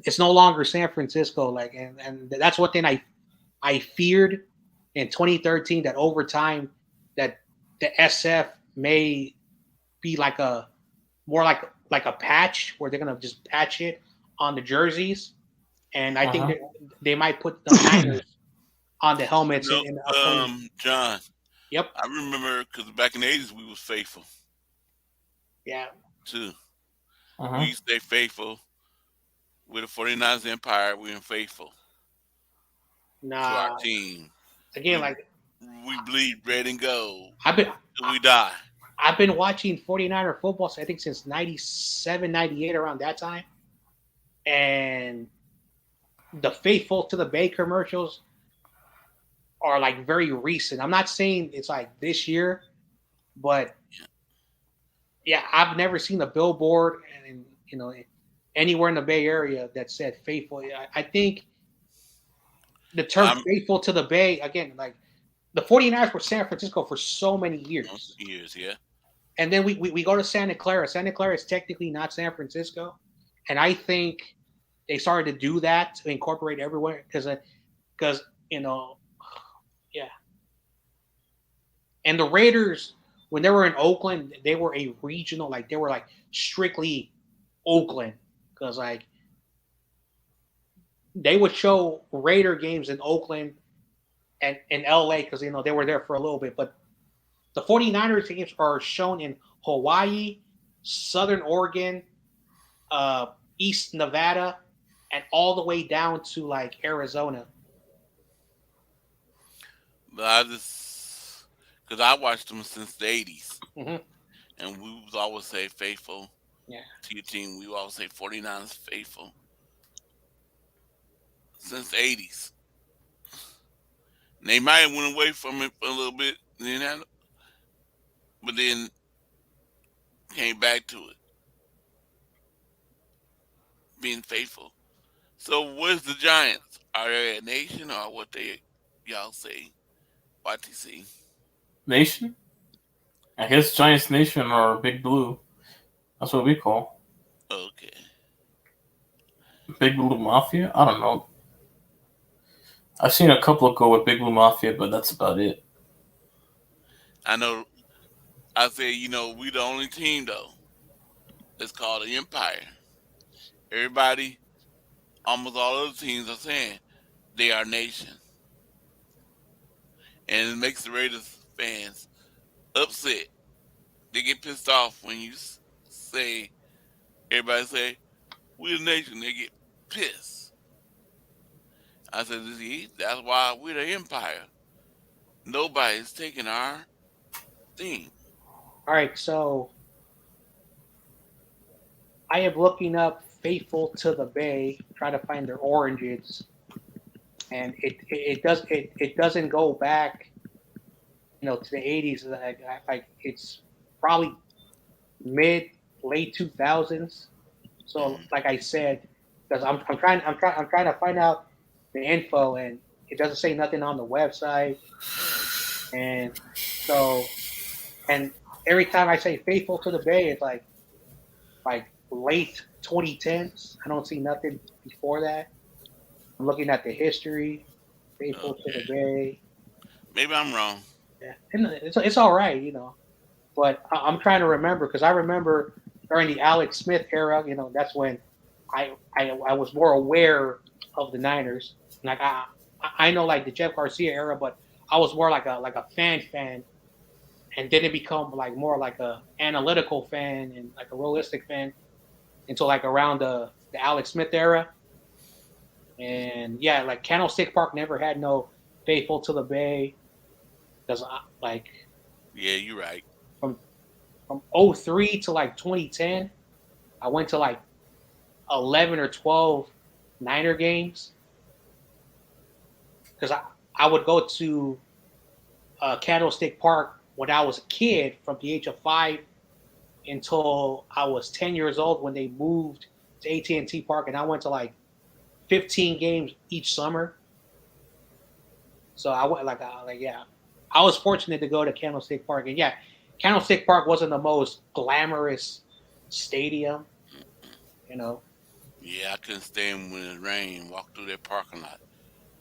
It's no longer San Francisco. Like, and that's what thing I feared in 2013 that over time that the SF may be like a more like a patch where they're gonna just patch it on the jerseys, and I think that they might put the Niners on the helmets. In the John. Yep. I remember because back in the 80s we was faithful. Yeah. Too. We stay faithful with the 49ers Empire. We're faithful to our team. Again, we bleed red and gold. We die. I've been watching 49er football, I think since 97, 98, around that time. And the Faithful to the Bay commercials are like very recent. I'm not saying it's like this year, but yeah, I've never seen a billboard and anywhere in the Bay Area that said faithful. I think the term faithful to the Bay, again, like the 49ers were San Francisco for so many years. Yeah. And then we go to Santa Clara. Santa Clara is technically not San Francisco. And I think they started to do that to incorporate everywhere because yeah. And the Raiders, when they were in Oakland, they were a regional, like they were like strictly Oakland because like they would show Raider games in Oakland and in LA because they were there for a little bit. But the 49ers games are shown in Hawaii, Southern Oregon, East Nevada, and all the way down to like Arizona. But because I watched them since the 80s. Mm-hmm. And we would always say faithful to your team. We would always say 49ers faithful. Since the 80s. And they might have went away from it for a little bit, but then came back to it. Being faithful. So where's the Giants? Are they a nation or what y'all say? YTC? Nation? I guess Giants Nation or Big Blue. That's what we call. Okay. Big Blue Mafia? I don't know. I've seen a couple go with Big Blue Mafia, but that's about it. I know. I say, we the only team though. It's called the Empire. Everybody, almost all other teams are saying they are nation, and it makes the Raiders fans upset. They get pissed off when you say, everybody say, we're the nation. They get pissed. I said, that's why we're the Empire. Nobody's taking our thing. All right, so I am looking up Faithful to the Bay, trying to find their origins, and it doesn't go back, to the 80s. Like it's probably late 2000s. So, like I said, because I'm trying to find out the info, and it doesn't say nothing on the website, and so, and every time I say Faithful to the Bay, it's like late 2010s. I don't see nothing before that. I'm looking at the history. Faithful to the Bay. Maybe I'm wrong. Yeah, and it's all right, But I'm trying to remember because I remember during the Alex Smith era, that's when I was more aware of the Niners. Like I know like the Jeff Garcia era, but I was more like a fan, and then it become like more like a analytical fan and like a realistic fan until like around the Alex Smith era. And yeah, like Candlestick Park never had no Faithful to the Bay because yeah, you're right. From 2003 to like 2010, I went to like 11 or 12 Niner games because I would go to Candlestick Park when I was a kid from the age of 5 until I was 10 years old when they moved to AT&T Park, and I went to like 15 games each summer. So I went yeah, I was fortunate to go to Candlestick Park, and yeah, Candlestick Park wasn't the most glamorous stadium, you know. Yeah, I couldn't stand when it rained. Walk through that parking lot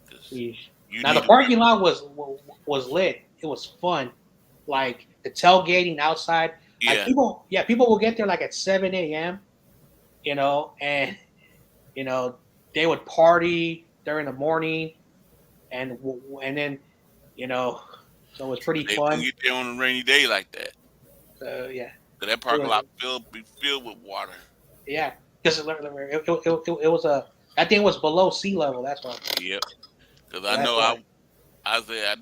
because Sheesh. you Now the need to. parking lot was lit. It was fun, like the tailgating outside. Like Yeah, people will get there like at 7 a.m. And you know they would party during the morning, and then you know, so it was pretty they couldn't fun. get there on a rainy day like that. Yeah, So that it parking was lot be filled with water. yeah because it was a that thing was below sea level. That's why. Yep. Because So I that's know why. I said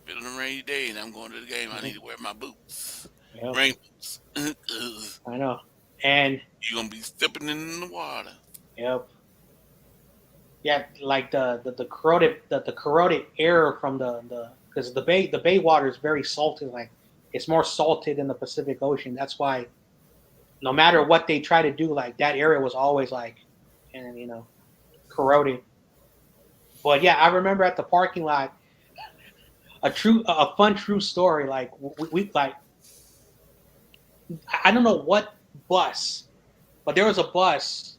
if it's a rainy day and I'm going to the game, I Mhm. need to wear my boots, Yep, rain boots. You're I know. And gonna be stepping in the water. yep, yeah, like the corroded the corroded air from the because the bay water is very salty. Like it's more salted than the Pacific Ocean. That's why no matter what they try to do, like that area was always like, and corroded. But yeah, I remember at the parking lot a fun true story. Like we like I don't know what bus, but there was a bus.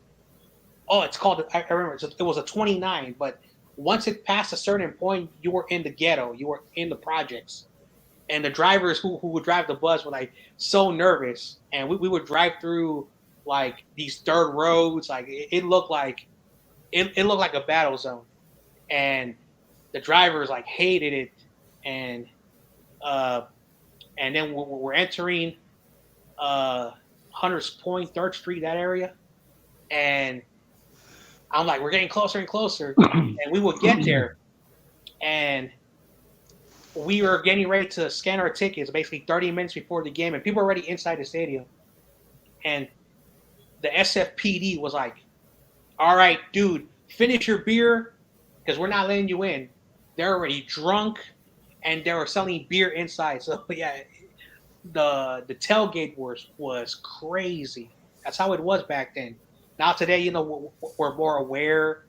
Oh, it's called. I remember it was a 29. But once it passed a certain point, you were in the ghetto. You were in the projects, and the drivers who would drive the bus were like so nervous, and we would drive through like these dirt roads. Like it looked like it looked like a battle zone, and the drivers like hated it, and uh, and then we're entering uh, Hunters Point, Third Street, that area, and I'm like, we're getting closer and closer, and we would get there, and we were getting ready to scan our tickets, basically 30 minutes before the game, and people were already inside the stadium, and the SFPD was like, "All right, dude, finish your beer, because we're not letting you in." They're already drunk, and they were selling beer inside. So yeah, the tailgate was crazy. That's how it was back then. Now today, we're more aware,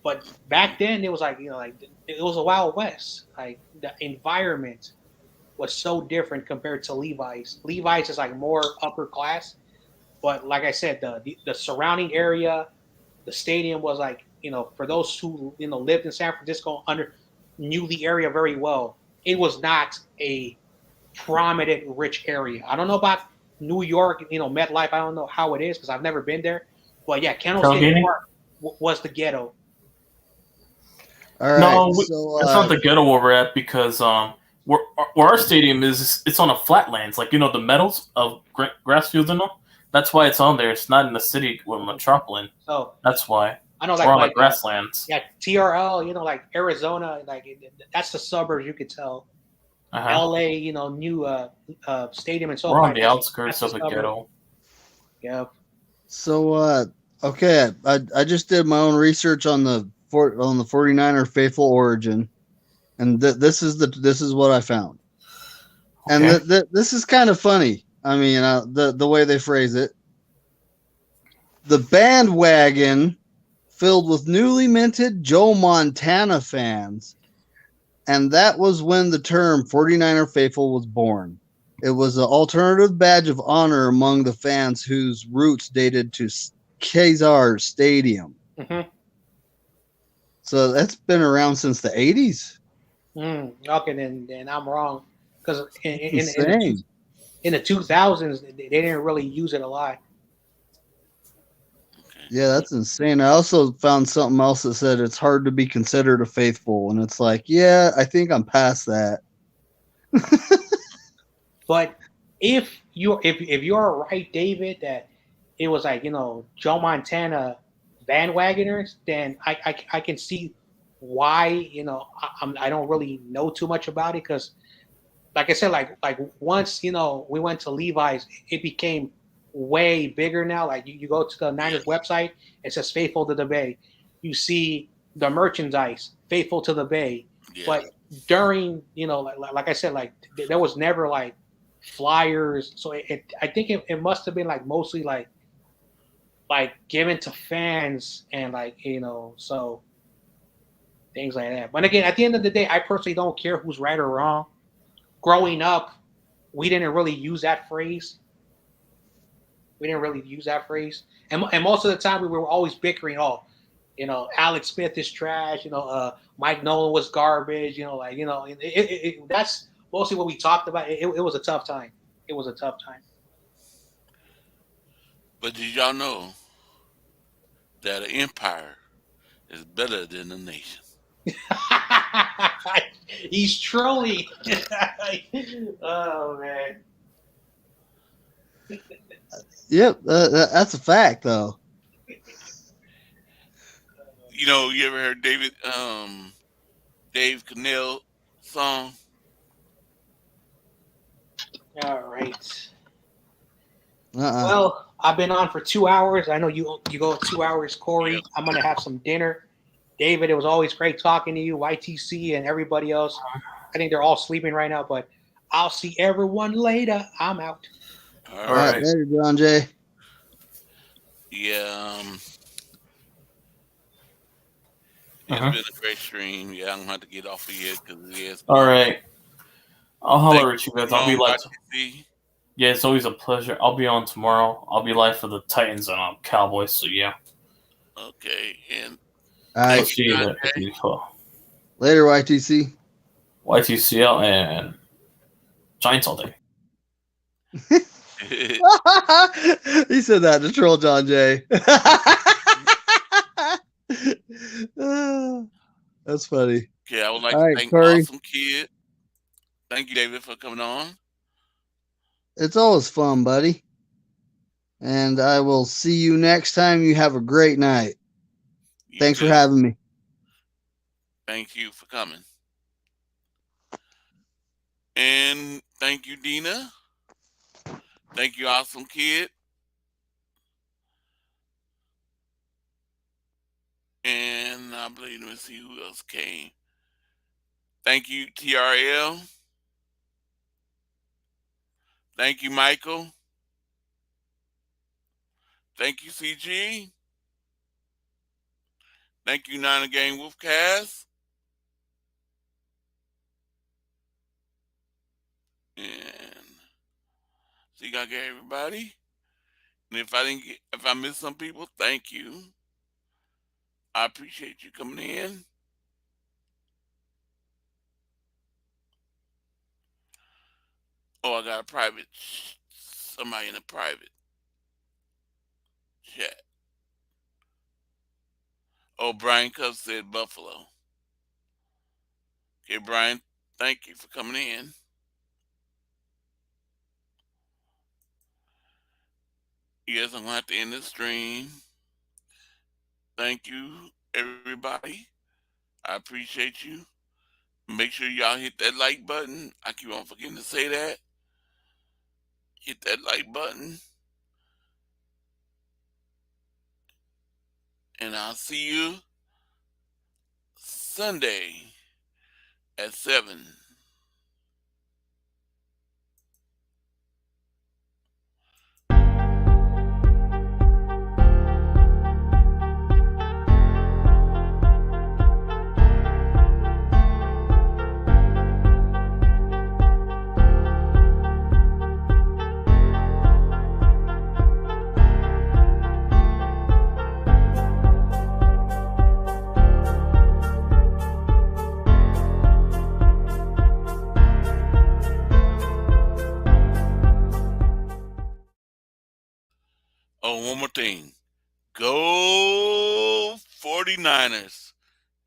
but back then it was like like it was a wild west. Like the environment was so different compared to Levi's. Levi's is like more upper class, but like I said, the surrounding area, the stadium was like for those who lived in San Francisco knew the area very well. It was not a prominent rich area. I don't know about New York, MetLife. I don't know how it is because I've never been there. But yeah, Candlestick Tailgating? Park was the ghetto. All right. No, So it's not the ghetto where we're at because where our stadium is, it's on a flatlands, like the meadows of grass fields and all. That's why it's on there. It's not in the city with metropolitan. So That's why I know we're on the like grasslands. yeah, TRL, like Arizona, like that's the suburbs. You could tell. Uh-huh. LA, new stadium and so We're forth. on the outskirts of the ghetto. Yeah. So okay, I just did my own research on the 49er faithful origin, and this is what I found. Okay. And this is kind of funny. I mean, the way they phrase it. The bandwagon filled with newly minted Joe Montana fans, and that was when the term 49er faithful was born. It was an alternative badge of honor among the fans whose roots dated to Kezar Stadium. Mm-hmm. So that's been around since the 80s. Okay, then I'm wrong because in the 2000s they didn't really use it a lot. Yeah, that's insane. I also found something else that said it's hard to be considered a faithful, and it's like, yeah, I think I'm past that. But if you're right, David, that it was like Joe Montana bandwagoners, then I can see why I don't really know too much about it because like I said, like once we went to Levi's, it became way bigger now. Like you go to the Niners website, it says "Faithful to the Bay." You see the merchandise "Faithful to the Bay," but during like I said, like there was never like flyers. So I think it must have been like mostly like given to fans and so things like that. But again, at the end of the day, I personally don't care who's right or wrong. Growing up, we didn't really use that phrase. And most of the time we were always bickering. Oh, Alex Smith is trash. Mike Nolan was garbage. That's mostly what we talked about. It was a tough time. It was a tough time. But did y'all know that an empire is better than a nation? He's trolling. Oh man. Yep, that's a fact, though. You ever heard Dave Cannell song? All right. Uh-uh. Well, I've been on for 2 hours. I know you go 2 hours, Corey. Yep. I'm gonna have some dinner. David, it was always great talking to you. YTC and everybody else. I think they're all sleeping right now, but I'll see everyone later. I'm out. All All right, later, John Jay. Yeah. It's been a great stream. Yeah, I'm gonna have to get off of here because All right. I'll holler at you guys. I'll be live. YTC. Yeah, it's always a pleasure. I'll be on tomorrow. I'll be live for the Titans and Cowboys. So yeah. Okay, and All right. See you there. Later, YTC. YTCL and Giants all day. He said that to troll John Jay. That's funny. Okay, I would like All to right, thank Corey. Awesome Kid. Thank you, David, for coming on. It's always fun, buddy. And I will see you next time. You have a great night. Thanks for having me. Thank you for coming. And thank you, Dina. Thank you, Awesome Kid. And I believe, let me see who else came. Thank you, TRL. Thank you, Michael. Thank you, CG. Thank you, Nine Game Wolfcast. And so you gotta get everybody. And if I miss some people, thank you. I appreciate you coming in. Oh, I got a private somebody in a private chat. Oh, Brian Cuff said Buffalo. Okay, Brian, thank you for coming in. Yes, I'm gonna have to end the stream. Thank you, everybody. I appreciate you. Make sure y'all hit that like button. I keep on forgetting to say that. Hit that like button. And I'll see you Sunday at 7. Oh, one more thing. Go 49ers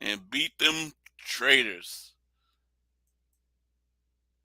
and beat them traitors.